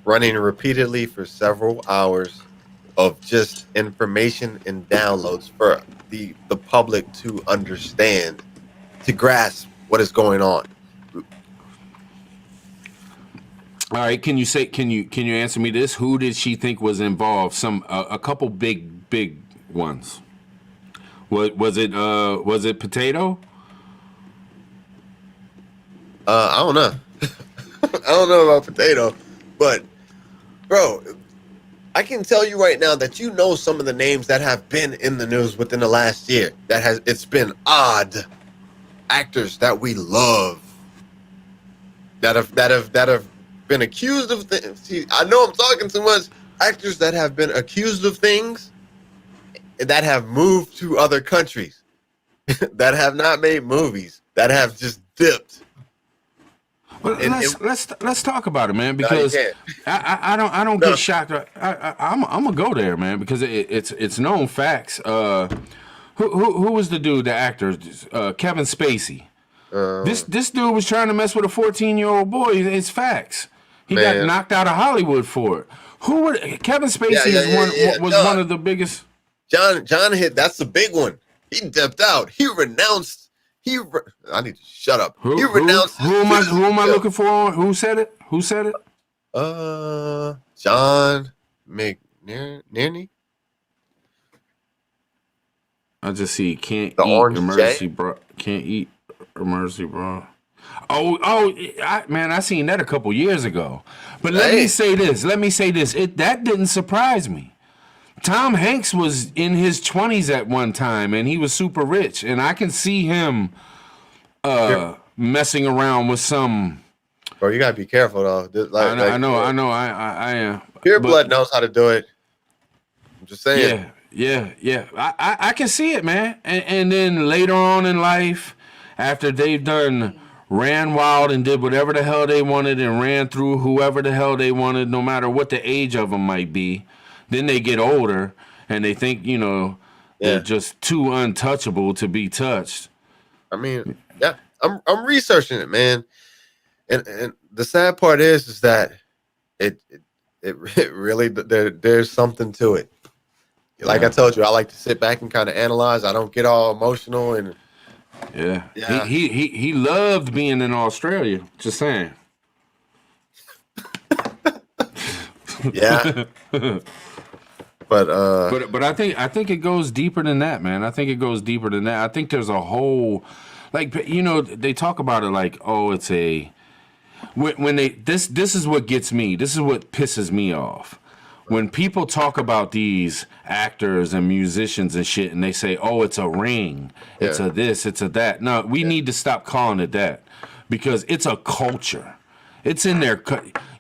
running repeatedly for several hours of just information and downloads for the public to understand, to grasp what is going on. All right, can you answer me this? Who did she think was involved? A couple big ones. Was it Potato? I don't know. I don't know about Potato, but bro, I can tell you right now that you know some of the names that have been in the news within the last year. It's been odd actors that we love that have been accused of things. See, I know I'm talking too much. Actors that have been accused of things that have moved to other countries that have not made movies, that have just dipped. Well, let's talk about it, man, because I don't get shocked. I'm gonna go there, man, because it's known facts. Who was the dude, the actor, Kevin Spacey? This dude was trying to mess with a 14-year-old boy. It's facts. He got knocked out of Hollywood for it. Kevin Spacey was one of the biggest. John hit. That's the big one. He dipped out. He renounced. I need to shut up. He renounced. Who am I looking for? Who said it? John McNerney. I just see can't the eat orange emergency J? bra. Can't eat emergency bra. I seen that a couple years ago. But let me say this. That didn't surprise me. Tom Hanks was in his 20s at one time, and he was super rich, and I can see him messing around with some. Bro, you gotta be careful though. I know. Pure blood knows how to do it. I'm just saying. Yeah. I can see it, man. And then later on in life, after they've ran wild and did whatever the hell they wanted and ran through whoever the hell they wanted, no matter what the age of them might be. Then they get older and they think, they're just too untouchable to be touched. I mean, yeah, I'm researching it, man. And the sad part is that it really there's something to it. Like I told you, I like to sit back and kind of analyze. I don't get all emotional and He loved being in Australia. Just saying. Yeah. But I think it goes deeper than that, man. I think it goes deeper than that. I think there's a whole, they talk about it like, oh, it's this is what gets me. This is what pisses me off. When people talk about these actors and musicians and shit, and they say, oh, it's a ring, it's a this, it's a that. No, we need to stop calling it that, because it's a culture. It's in there.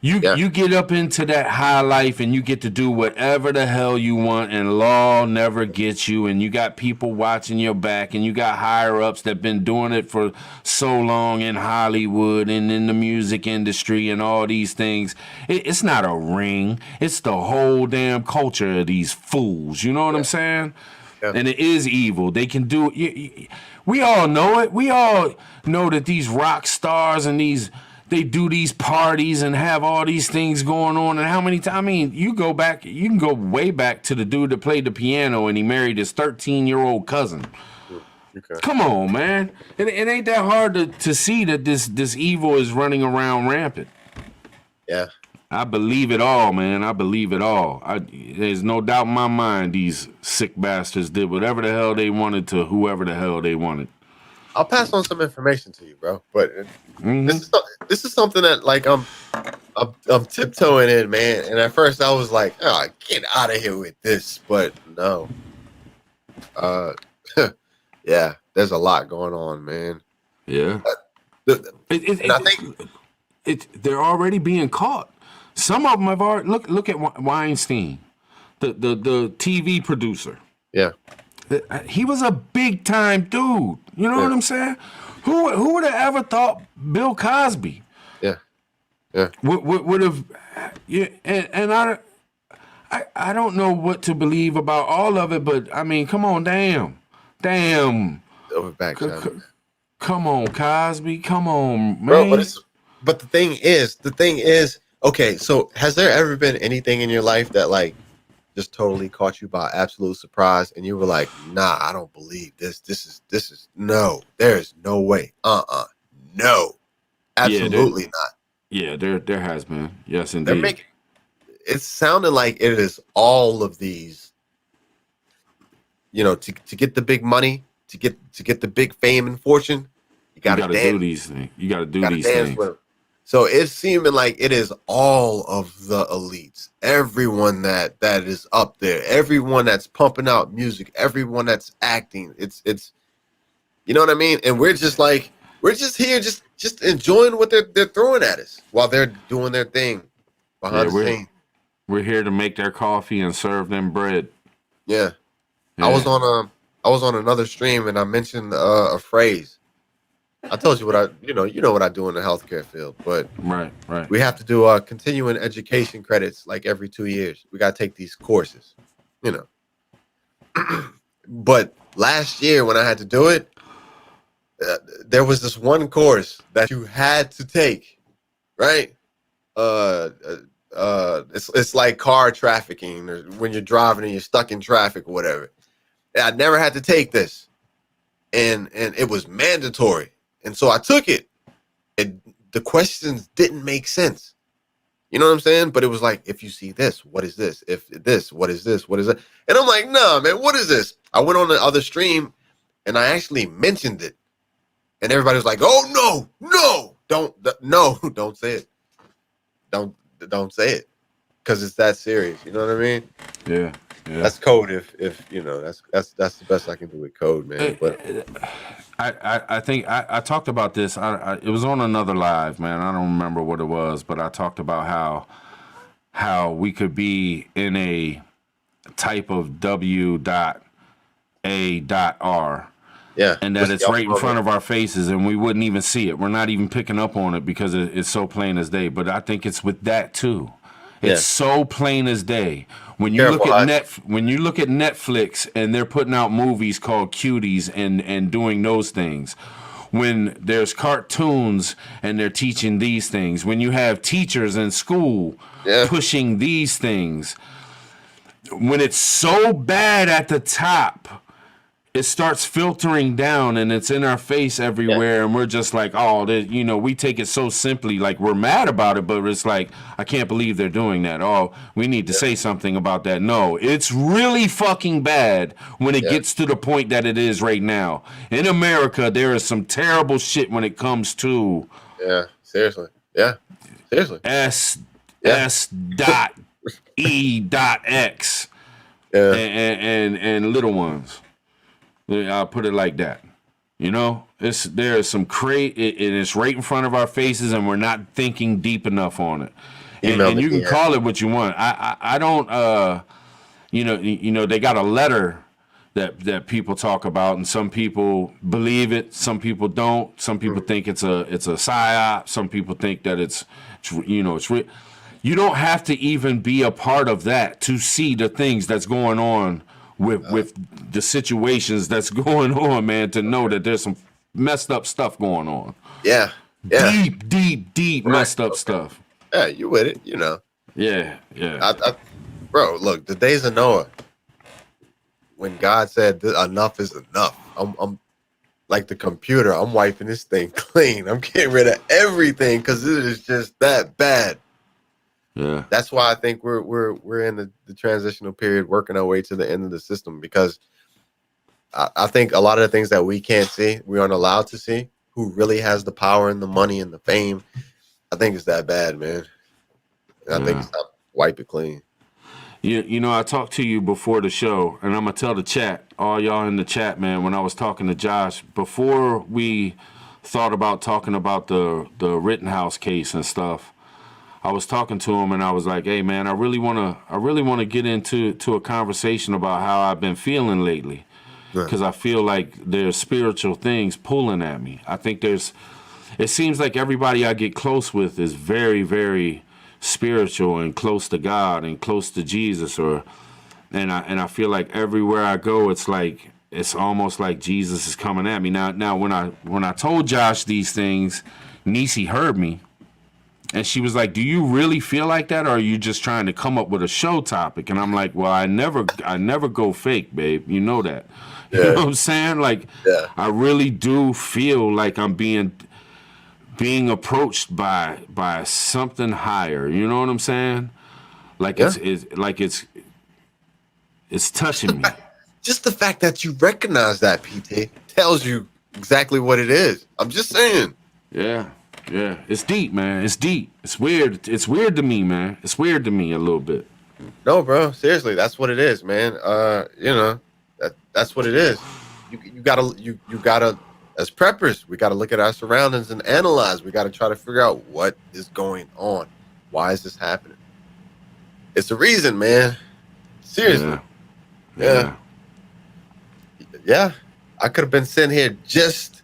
You get up into that high life and you get to do whatever the hell you want, and law never gets you, and you got people watching your back, and you got higher ups that been doing it for so long in Hollywood and in the music industry and all these things. It's not a ring. It's the whole damn culture of these fools. You know what I'm saying? Yeah. And it is evil. They can do it. We all know it. We all know that these rock stars and they do these parties and have all these things going on. And how many times? I mean, you can go way back to the dude that played the piano and he married his 13-year-old cousin. Okay. Come on, man. It ain't that hard to see that this evil is running around rampant. Yeah. I believe it all, man. I believe it all. There's no doubt in my mind these sick bastards did whatever the hell they wanted to whoever the hell they wanted. I'll pass on some information to you, bro. But this is something that I'm tiptoeing in, man. And at first I was like, oh, get out of here with this. But no. Yeah, there's a lot going on, man. Yeah. I think they're already being caught. Some of them have already look at Weinstein, the TV producer. Yeah. He was a big time dude. You know what I'm saying? Who would have ever thought Bill Cosby? Yeah. Would have? Yeah. And I don't know what to believe about all of it, but I mean, come on, damn. Over back. Come on, Cosby. Come on, man. Bro, but the thing is, Okay, so has there ever been anything in your life that like just totally caught you by absolute surprise and you were like, nah, I don't believe this. This is no, there's no way. No. Yeah, there, Absolutely not. yeah, there has been. Yes, They're indeed. making it's sounding like it is all of these, to get the big money, to get the big fame and fortune, you You gotta got to do dance. these things. You got to You do gotta these dance things. with them. So it's seeming like it is all of the elites, everyone that is up there, everyone that's pumping out music, everyone that's acting. It's you know what I mean? And we're just like we're just here just enjoying what they're throwing at us while they're doing their thing Yeah, behind the scenes. we're here to make their coffee and serve them bread. Yeah. I was Yeah, on I was on another stream and I mentioned a phrase. I told you what you know what I do in the healthcare field, but right, right. we have to do continuing education credits like every 2 years. We got to take these courses, you know. But last year when I had to do it, there was this one course that you had to take, right? It's like car trafficking or when you're driving and you're stuck in traffic or whatever. I never had to take this, and it was mandatory, and so I took it. And the questions didn't make sense. You know what I'm saying? But it was like, if you see this, what is this? If this, what is this? What is it? And I'm like, nah, man, what is this? I went on the other stream and I actually mentioned it. And everybody was like, oh no, no, don't say it. Don't say it. Because it's that serious. You know what I mean? Yeah, yeah. That's code if that's the best I can do with code, man. But I think I talked about this. It was on another live, man. I don't remember what it was, but I talked about how we could be in a type of W.A.R. yeah. And that it's right in front of our faces and we wouldn't even see it. We're not even picking up on it because it's so plain as day. But I think it's with that too. It's so plain as day. When you look at when you look at Netflix and they're putting out movies called Cuties and doing those things. When there's cartoons and they're teaching these things. When you have teachers in school pushing these things. When it's so bad at the top, it starts filtering down and it's in our face everywhere and we're just like, oh, we take it so simply, like we're mad about it, but it's like, I can't believe they're doing that. Oh, we need to say something about that. No, it's really fucking bad when it gets to the point that it is right now. In America, there is some terrible shit when it comes to seriously. S dot E dot X and little ones. I'll put it like that. There is some and it's right in front of our faces, and we're not thinking deep enough on it. And you can call it what you want. I don't. They got a letter that people talk about, and some people believe it, some people don't. Some people think it's a psyop. Some people think that it's real. You don't have to even be a part of that to see the things that's going on with the situations that's going on, man, to know that there's some messed up stuff going on. Yeah. Deep messed up stuff. Yeah, you with it, Yeah. Bro, look, the days of Noah, when God said enough is enough, I'm like the computer, I'm wiping this thing clean. I'm getting rid of everything because it is just that bad. Yeah, that's why I think we're in the transitional period, working our way to the end of the system, because I think a lot of the things that we can't see, we aren't allowed to see. Who really has the power and the money and the fame? I think it's that bad, man. And I think it's time to wipe it clean. I talked to you before the show, and I'm gonna tell the chat, all y'all in the chat, man. When I was talking to Josh before we thought about talking about the Rittenhouse case and stuff. I was talking to him and I was like, "Hey man, I really want to get into a conversation about how I've been feeling lately, because I feel like there's spiritual things pulling at me. I think it seems like everybody I get close with is very, very spiritual and close to God and close to Jesus, and I feel like everywhere I go, it's almost like Jesus is coming at me. Now when I told Josh these things, Nisi heard me. And she was like, "Do you really feel like that, or are you just trying to come up with a show topic?" And I'm like, "Well, I never go fake, babe. You know that. You know Yeah. what I'm saying? Like, Yeah. I really do feel like I'm being approached by something higher. You know what I'm saying? Like Yeah. it's touching me. Just the fact that you recognize that, PT, tells you exactly what it is. I'm just saying. Yeah, yeah. It's deep, man. It's deep. It's weird. It's weird to me, man. It's weird to me a little bit. No, bro. Seriously, that's what it is, man. That's what it is. You gotta as preppers, we gotta look at our surroundings and analyze. We gotta try to figure out what is going on. Why is this happening? It's a reason, man. Seriously. Yeah. Yeah. I could have been sent here just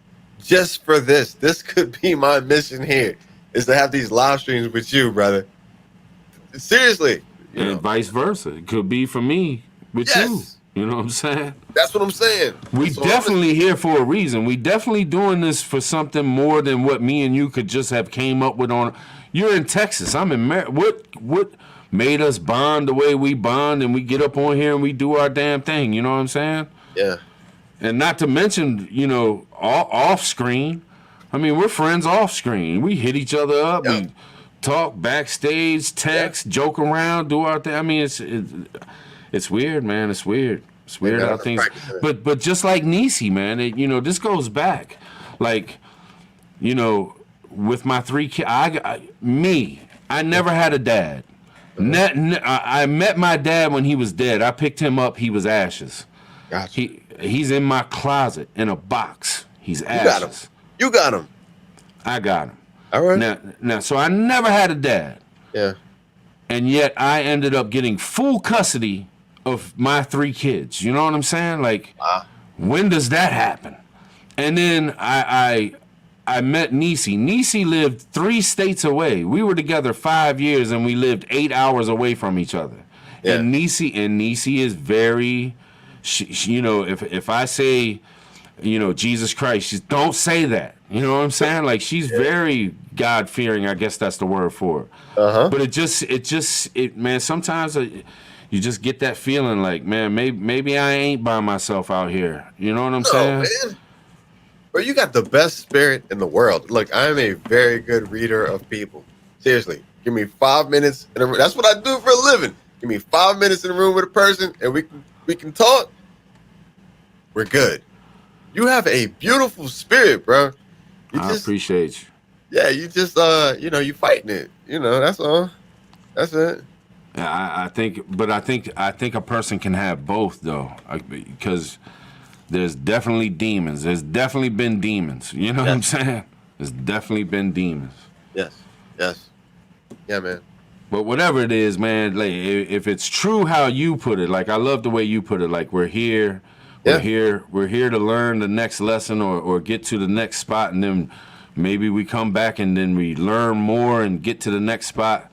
for this. This could be my mission here, is to have these live streams with you, brother. Seriously. And vice versa. It could be for me with you. You know what I'm saying? That's what I'm saying. We definitely here for a reason. We definitely doing this for something more than what me and you could just have came up with on. You're in Texas. I'm in what made us bond the way we bond, and we get up on here and we do our damn thing. You know what I'm saying? Yeah. And not to mention, off screen. I mean, we're friends off screen. We hit each other up. Yeah. We talk backstage, text, joke around, do our thing. I mean, it's weird, man. It's weird. It's weird how things. But just like Niecy, man, this goes back, like, with my 3 kids. I never had a dad. I met my dad when he was dead. I picked him up. He was ashes. Gotcha. He's in my closet in a box. He's ashes. You got him. I got him. All right. Now, so I never had a dad. Yeah. And yet I ended up getting full custody of my 3 kids. You know what I'm saying? Like, when does that happen? And then I met Niecy. Niecy lived 3 states away. We were together 5 years, and we lived 8 hours away from each other. Yeah. And Niecy is very, if I say, Jesus Christ, she's, don't say that. You know what I'm saying? Like, she's very God-fearing. I guess that's the word for it. But man, sometimes you just get that feeling like, man, maybe I ain't by myself out here. You know what I'm saying? Man. Bro, you got the best spirit in the world. Look, I'm a very good reader of people. Seriously, give me 5 minutes. That's what I do for a living. Give me 5 minutes in a room with a person, and we can talk. We're good. You have a beautiful spirit, bro. I appreciate you. Yeah, you just you fighting it. That's all. That's it. I think a person can have both though, because there's definitely demons. There's definitely been demons. You know what I'm saying? There's definitely been demons. Yes. Yeah, man. But whatever it is, man, like, if it's true how you put it, like, I love the way you put it. Like, we're here to learn the next lesson or get to the next spot, and then maybe we come back and then we learn more and get to the next spot.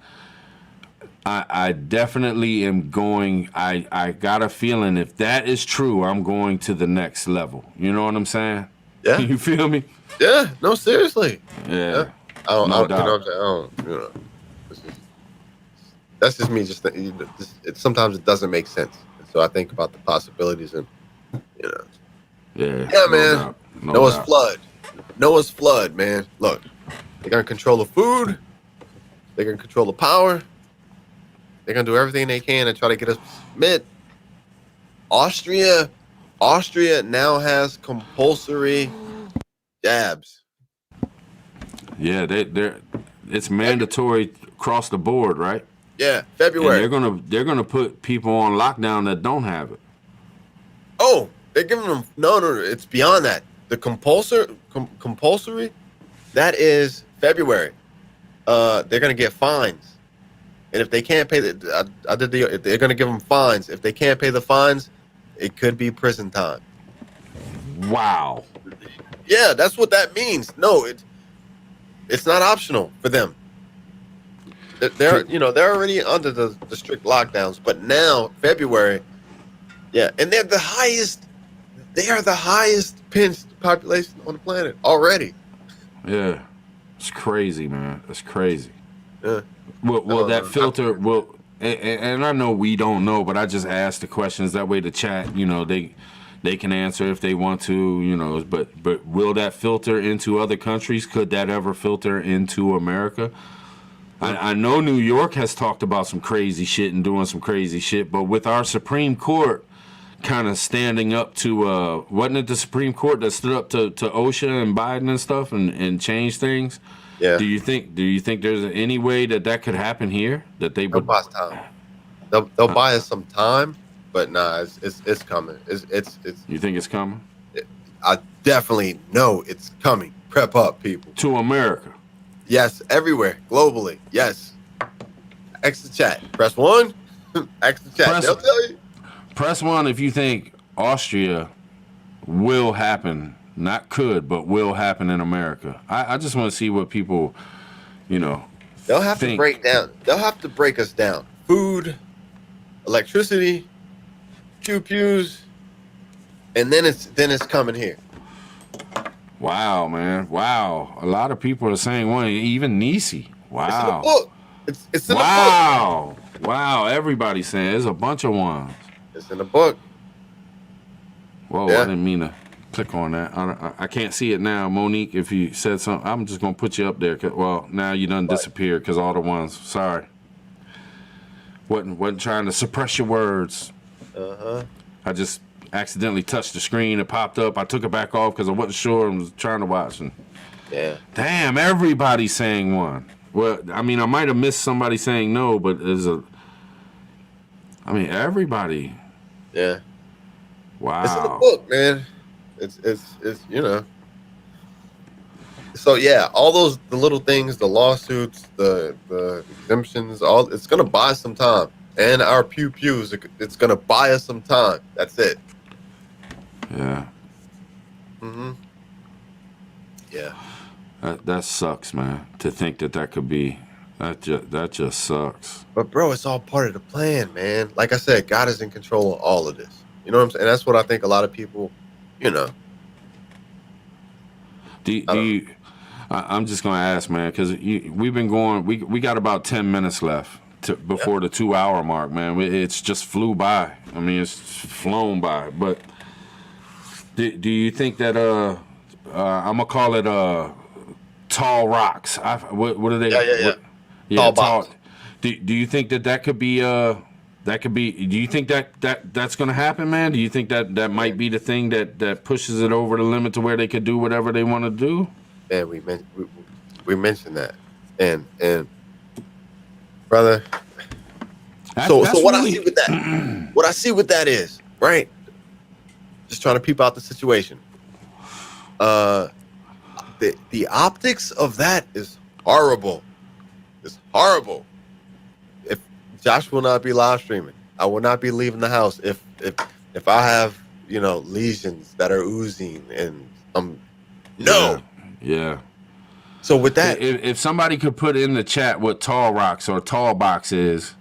I definitely am going. I got a feeling if that is true, I'm going to the next level. You know what I'm saying? Yeah. You feel me? Yeah. No, seriously. Yeah. No doubt. That's just me. Sometimes it doesn't make sense. So I think about the possibilities and, Yeah. Yeah, man. Noah's flood, man. Look, they're going to control the food. They're going to control the power. They're going to do everything they can to try to get us to submit. Austria now has compulsory jabs. Yeah, it's mandatory across the board, right? Yeah, February. And they're gonna put people on lockdown that don't have it. Oh, they're giving them no. It's beyond that. The compulsory, that is February. They're gonna get fines. And if they can't pay they're going to give them fines. If they can't pay the fines, it could be prison time. Wow. Yeah, that's what that means. No, it's not optional for them. They're already under the strict lockdowns, but now February, yeah, and they're the highest. They are the highest pinched population on the planet already. Yeah, it's crazy, man. It's crazy. Will that filter will? And I know we don't know, but I just ask the questions that way. The chat, they can answer if they want to, But will that filter into other countries? Could that ever filter into America? I know New York has talked about some crazy shit and doing some crazy shit, but with our Supreme Court kind of standing up to, wasn't it the Supreme Court that stood up to OSHA and Biden and stuff and changed things? Yeah. Do you think there's any way that could happen here? That they They'll would buy us time. They'll buy us some time, but nah, it's coming. It's. You think it's coming? I definitely know it's coming. Prep up, people. To America. Yes, everywhere, globally. Yes. X the chat. Press 1. X the chat. They'll tell you. Press 1 if you think Austria will happen. Not could, but will happen in America. I just want to see what people, They'll have think. to break down. They'll have to break us down. Food, electricity, pews, and then it's coming here. Wow, man. Wow. A lot of people are saying one. Even Nisi. Wow. It's in the book. It's in the book. Wow. Everybody's saying there's a bunch of ones. It's in the book. Whoa, Yeah. I didn't mean to click on that. I can't see it now. Monique, if you said something, I'm just going to put you up there. Well, now you done disappeared because all the ones. Sorry. Wasn't trying to suppress your words. I just accidentally touched the screen. It popped up. I took it back off because I wasn't sure. I was trying to watch. And Yeah. damn, everybody's saying one. Well, I mean, I might have missed somebody saying no, but everybody. Yeah. Wow. It's in the book, man. It's So yeah, all the little things, the lawsuits, the exemptions, it's gonna buy us some time. And our pews, it's gonna buy us some time. That's it. Yeah. Yeah. That sucks, man. To think that could be. That just sucks. But bro, it's all part of the plan, man. Like I said, God is in control of all of this. You know what I'm saying? And that's what I think a lot of people, Do you? I'm just gonna ask, man, because we've been going. We got about 10 minutes left before the 2-hour mark, man. It's just flew by. I mean, it's flown by. But do you think that I'm gonna call it tall rocks? What are they? Yeah. Tall. Do you think that could be that could be? Do you think that's gonna happen, man? Do you think that might be the thing that pushes it over the limit to where they could do whatever they want to do? And we mentioned that, and brother. So what I see with that, what I see with that is right. Just trying to peep out the situation. The optics of that is horrible. It's horrible. If Josh will not be live streaming, I will not be leaving the house. If I have lesions that are oozing and no. Yeah. So with that, if somebody could put in the chat what tall rocks or tall box is,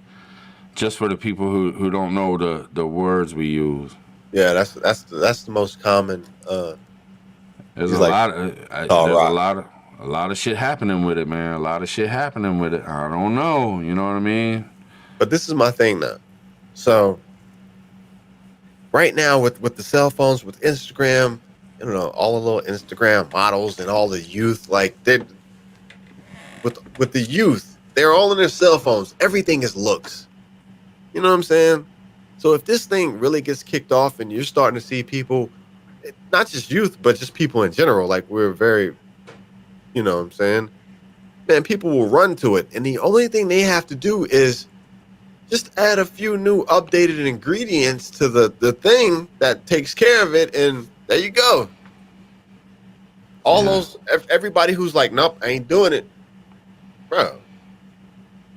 just for the people who don't know the words we use. Yeah, that's the most common. There's a lot of shit happening with it, man. A lot of shit happening with it. I don't know. You know what I mean? But this is my thing now. So right now with the cell phones, with Instagram, all the little Instagram models and all the youth, like with the youth, they're all in their cell phones. Everything is looks. You know what I'm saying? So if this thing really gets kicked off and you're starting to see people, not just youth, but just people in general, like we're very, you know what I'm saying? Man, people will run to it. And the only thing they have to do is just add a few new updated ingredients to the thing that takes care of it. And there you go. Everybody who's like, nope, I ain't doing it. Bro,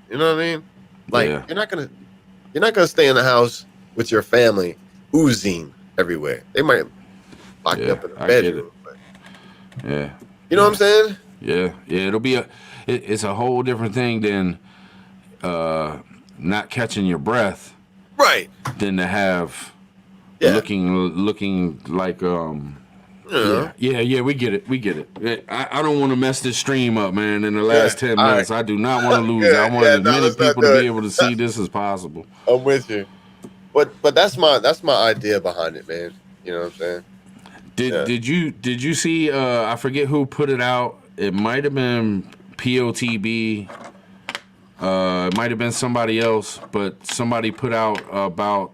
you know what I mean? Like you're not gonna stay in the house with your family oozing everywhere. They might lock you up in the bedroom. Yeah. You know what I'm saying? Yeah. It'll be it's a whole different thing than not catching your breath. Right. Than to have looking like Yeah. Yeah, we get it. I don't want to mess this stream up, man. In the last 10 minutes, I do not want to lose. I want as many let's not people do to be it. able to see this as possible. I'm with you. But that's my idea behind it, man. You know what I'm saying? Did you see? I forget who put it out. It might have been POTB. It might have been somebody else, but somebody put out about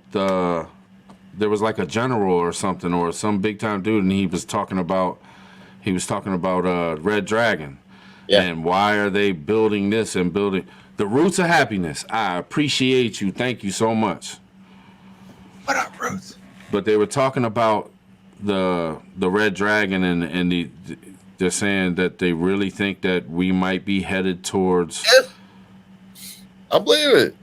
there was like a general or something or some big time dude, and he was talking about Red Dragon, and why are they building this and building the roots of happiness. I appreciate you. Thank you so much. What up, Roots? But they were talking about the Red Dragon and they're saying that they really think that we might be headed towards. Yes. I believe it.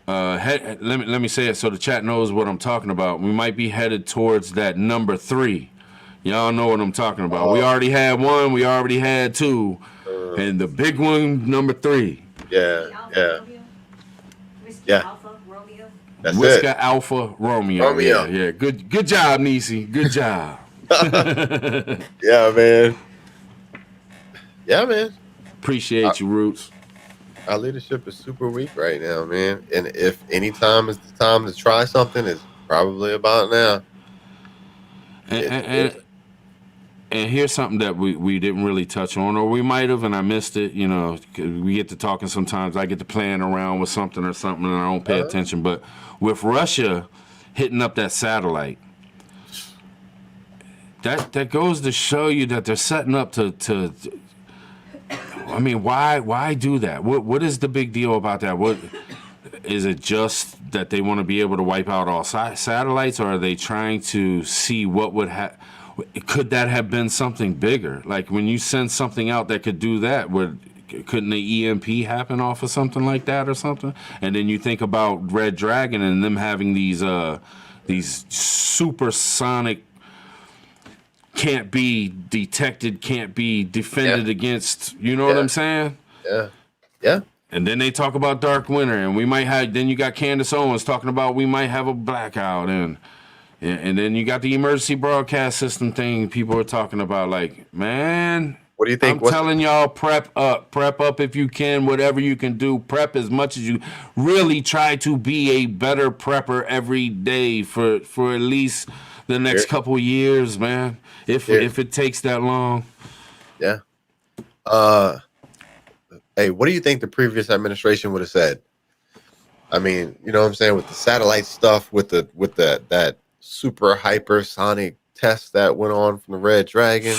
Let me say it so the chat knows what I'm talking about. We might be headed towards that number 3. Y'all know what I'm talking about. We already had 1. We already had 2, and the big one, number 3. Yeah. Alpha Romeo. That's Whisker it. Alpha Romeo. Yeah. Good job, Nisi. Good job. Yeah, man. Yeah, man. Appreciate you, Roots. Our leadership is super weak right now, man. And if any time is the time to try something, it's probably about now. And here's something that we didn't really touch on, or we might have, and I missed it. You know, 'cause we get to talking sometimes. I get to playing around with something or something, and I don't pay attention. But with Russia hitting up that satellite, that goes to show you that they're setting up to I mean, why do that? What is the big deal about that? What is it? Just that they want to be able to wipe out all satellites, or are they trying to see what would happen? Could that have been something bigger? Like when you send something out that could do that, couldn't the EMP happen off of something like that or something? And then you think about Red Dragon and them having these supersonic, can't be detected, can't be defended against. You know what I'm saying? Yeah. And then they talk about Dark Winter, and we might have. Then you got Candace Owens talking about we might have a blackout, and then you got the emergency broadcast system thing. People are talking about, like, man. What do you think? I'm telling y'all, prep up if you can, whatever you can do. Prep as much as you really try to be a better prepper every day for at least the next couple years, man. If it takes that long. Yeah. Hey, what do you think the previous administration would have said? I mean, you know what I'm saying, with the satellite stuff, with that super hypersonic test that went on from the Red Dragon,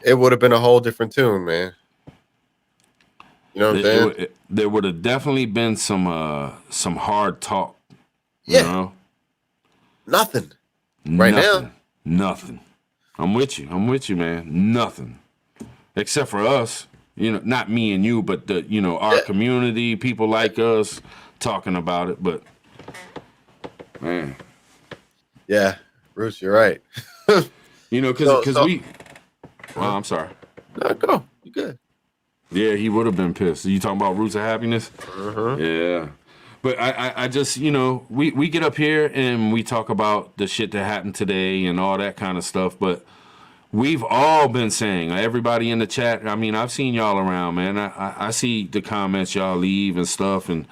it would have been a whole different tune, man. You know what I'm saying? There would have definitely been some hard talk. Yeah. You know? Nothing. Right now. Nothing. I'm with you, man. Nothing. Except for us. You know, not me and you, but our community, people like us talking about it, but man. Yeah, Bruce, you're right. You know, because we. Well, I'm sorry. No, go. You good? Yeah, he would have been pissed. You talking about Roots of Happiness? Yeah. But I just, we get up here and we talk about the shit that happened today and all that kind of stuff. But we've all been saying, everybody in the chat, I mean, I've seen y'all around, man. I see the comments y'all leave and stuff. And,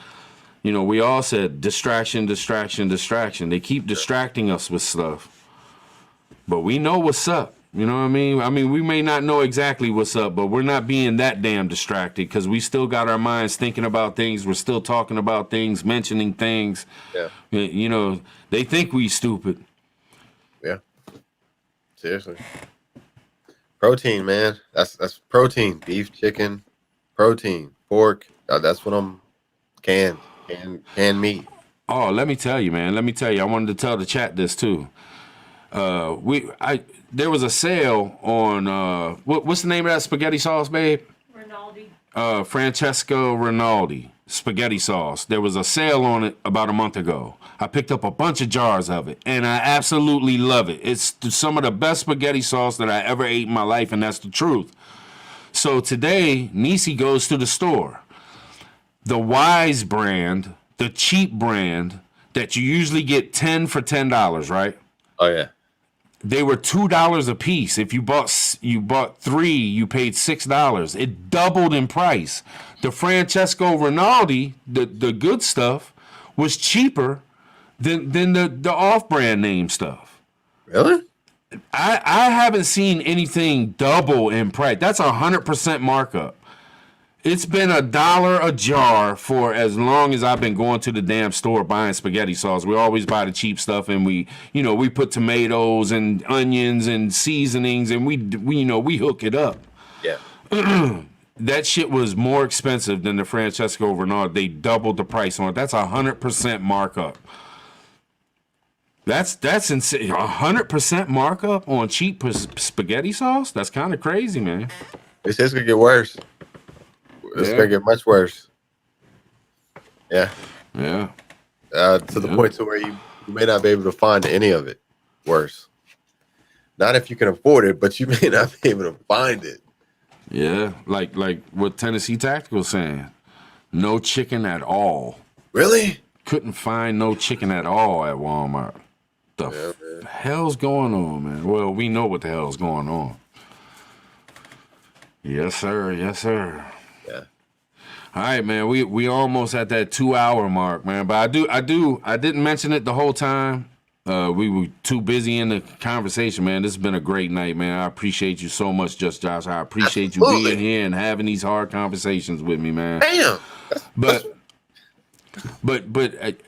we all said distraction. They keep distracting us with stuff. But we know what's up. You know what I mean? I mean, we may not know exactly what's up, but we're not being that damn distracted because we still got our minds thinking about things. We're still talking about things, mentioning things. Yeah. They think we stupid. Yeah. Seriously. Protein, man. That's protein. Beef, chicken, protein, pork. That's what I'm canned meat. Oh, let me tell you, man. I wanted to tell the chat this too. There was a sale on what's the name of that spaghetti sauce, babe? Rinaldi. Francesco Rinaldi spaghetti sauce. There was a sale on it about a month ago. I picked up a bunch of jars of it, and I absolutely love it. It's some of the best spaghetti sauce that I ever ate in my life, and that's the truth. So today, Nisi goes to the store. The Wise brand, the cheap brand that you usually get 10 for $10, right? Oh, yeah. they were $2 a piece. If you bought 3, you paid $6. It doubled in price. The Francesco Rinaldi, the good stuff, was cheaper than the off-brand name stuff. Really? I haven't seen anything double in price. That's 100% markup. It's been $1 a jar for as long as I've been going to the damn store buying spaghetti sauce. We always buy the cheap stuff, and we put tomatoes and onions and seasonings, and we hook it up. Yeah. That shit was more expensive than the Francesco Rinaldi. They doubled the price on it. That's 100% markup. That's insane. 100% markup on cheap spaghetti sauce? That's kind of crazy, man. It's gonna get worse. It's gonna get much worse. Yeah. Yeah. To the point to where you may not be able to find any of it worse. Not if you can afford it, but you may not be able to find it. Yeah, like what Tennessee Tactical saying. No chicken at all. Really? Couldn't find no chicken at all at Walmart. The hell's going on, man? Well, we know what the hell's going on. Yes, sir. Yes, sir. Yeah. All right, man. We almost at that 2-hour mark, man. But I didn't mention it the whole time. We were too busy in the conversation, man. This has been a great night, man. I appreciate you so much, Just Josh. I appreciate you being here and having these hard conversations with me, man. Damn. But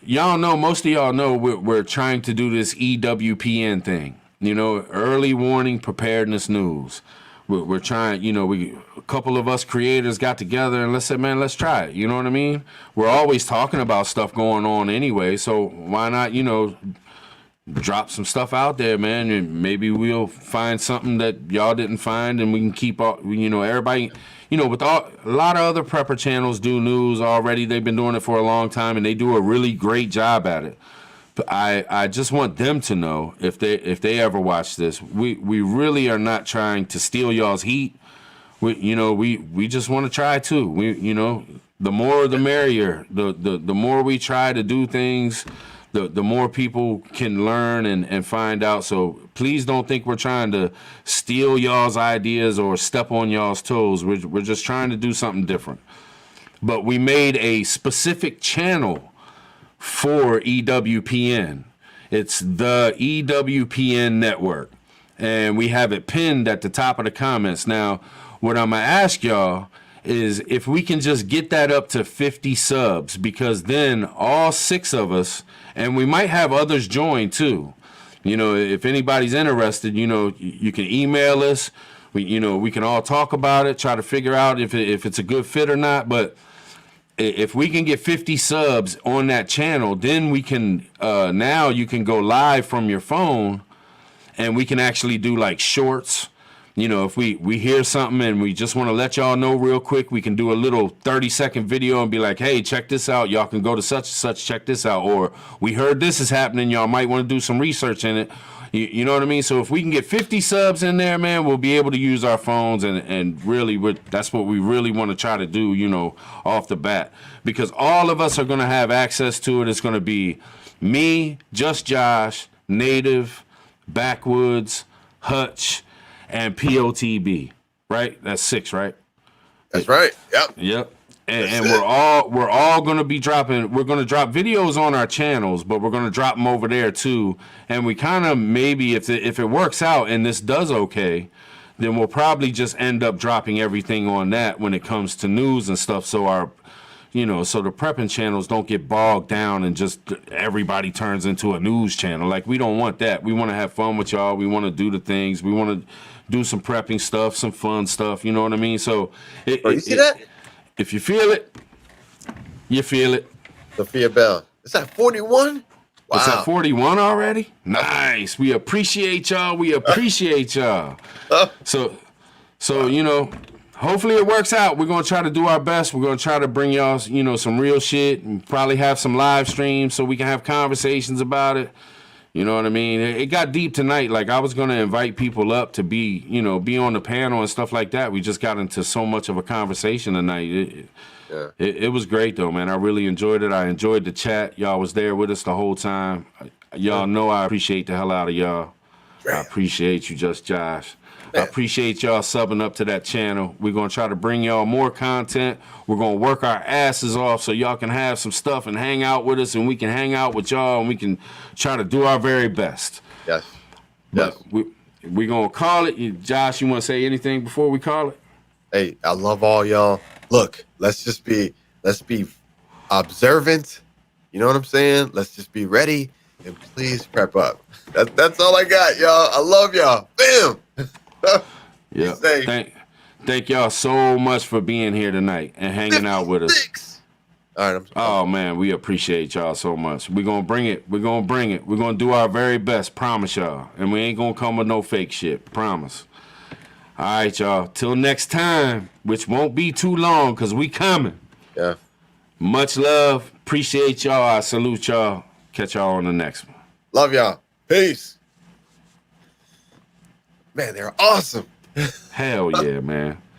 y'all know, most of y'all know we're trying to do this EWPN thing. Early warning preparedness news. We're trying, a couple of us creators got together and let's try it. You know what I mean? We're always talking about stuff going on anyway, so why not, drop some stuff out there, man, and maybe we'll find something that y'all didn't find, and we can keep everybody, with a lot of other prepper channels do news already. They've been doing it for a long time, and they do a really great job at it. But I just want them to know, if they ever watch this, we really are not trying to steal y'all's heat. We just want to try too. The more the merrier. The more we try to do things, the more people can learn and find out. So please don't think we're trying to steal y'all's ideas or step on y'all's toes. We're just trying to do something different. But we made a specific channel for EWPN. It's the EWPN network. And we have it pinned at the top of the comments. Now, what I'm going to ask y'all is if we can just get that up to 50 subs, because then all 6 of us, and we might have others join too. If anybody's interested, you can email us. We can all talk about it, try to figure out if it's a good fit or not. But if we can get 50 subs on that channel, then we can, now you can go live from your phone and we can actually do like shorts. If we hear something and we just want to let y'all know real quick, we can do a little 30-second video and be like, hey, check this out. Y'all can go to such and such, check this out. Or we heard this is happening. Y'all might want to do some research in it. You know what I mean? So if we can get 50 subs in there, man, we'll be able to use our phones and really, that's what we really want to try to do, off the bat. Because all of us are going to have access to it. It's going to be me, Just Josh, Native, Backwoods, Hutch, and POTB, right? That's 6, right? That's right. Yep. Yep. And we're all going to be dropping. We're going to drop videos on our channels, but we're going to drop them over there too. And we kind of maybe if it works out and this does okay, then we'll probably just end up dropping everything on that when it comes to news and stuff. So so the prepping channels don't get bogged down and just everybody turns into a news channel. Like, we don't want that. We want to have fun with y'all. We want to do the things. We want to do some prepping stuff, some fun stuff. You know what I mean? So you see that? If you feel it, you feel it. Sophia Bell. It's at 41? Wow. It's at 41 already? Nice. We appreciate y'all. We appreciate y'all. So hopefully it works out. We're going to try to do our best. We're going to try to bring y'all, some real shit and probably have some live streams so we can have conversations about it. You know what I mean? It got deep tonight. Like, I was going to invite people up to be on the panel and stuff like that. We just got into so much of a conversation tonight. It was great, though, man. I really enjoyed it. I enjoyed the chat. Y'all was there with us the whole time. Y'all know I appreciate the hell out of y'all. I appreciate you, Just Josh. Man. I appreciate y'all subbing up to that channel. We're going to try to bring y'all more content. We're going to work our asses off so y'all can have some stuff and hang out with us, and we can hang out with y'all, and we can try to do our very best. Yes. But we're going to call it. Josh, you want to say anything before we call it? Hey, I love all y'all. Look, let's be observant. You know what I'm saying? Let's just be ready, and please prep up. That's all I got, y'all. I love y'all. Bam. Yeah. Thank y'all so much for being here tonight and hanging out with us. All right. Oh man, we appreciate y'all so much. We're gonna bring it. We're gonna bring it. We're gonna do our very best. Promise y'all. And we ain't gonna come with no fake shit. Promise. All right, y'all. Till next time, which won't be too long, cause we coming. Yeah. Much love. Appreciate y'all. I salute y'all. Catch y'all on the next one. Love y'all. Peace. Man, they're awesome. Hell yeah, man.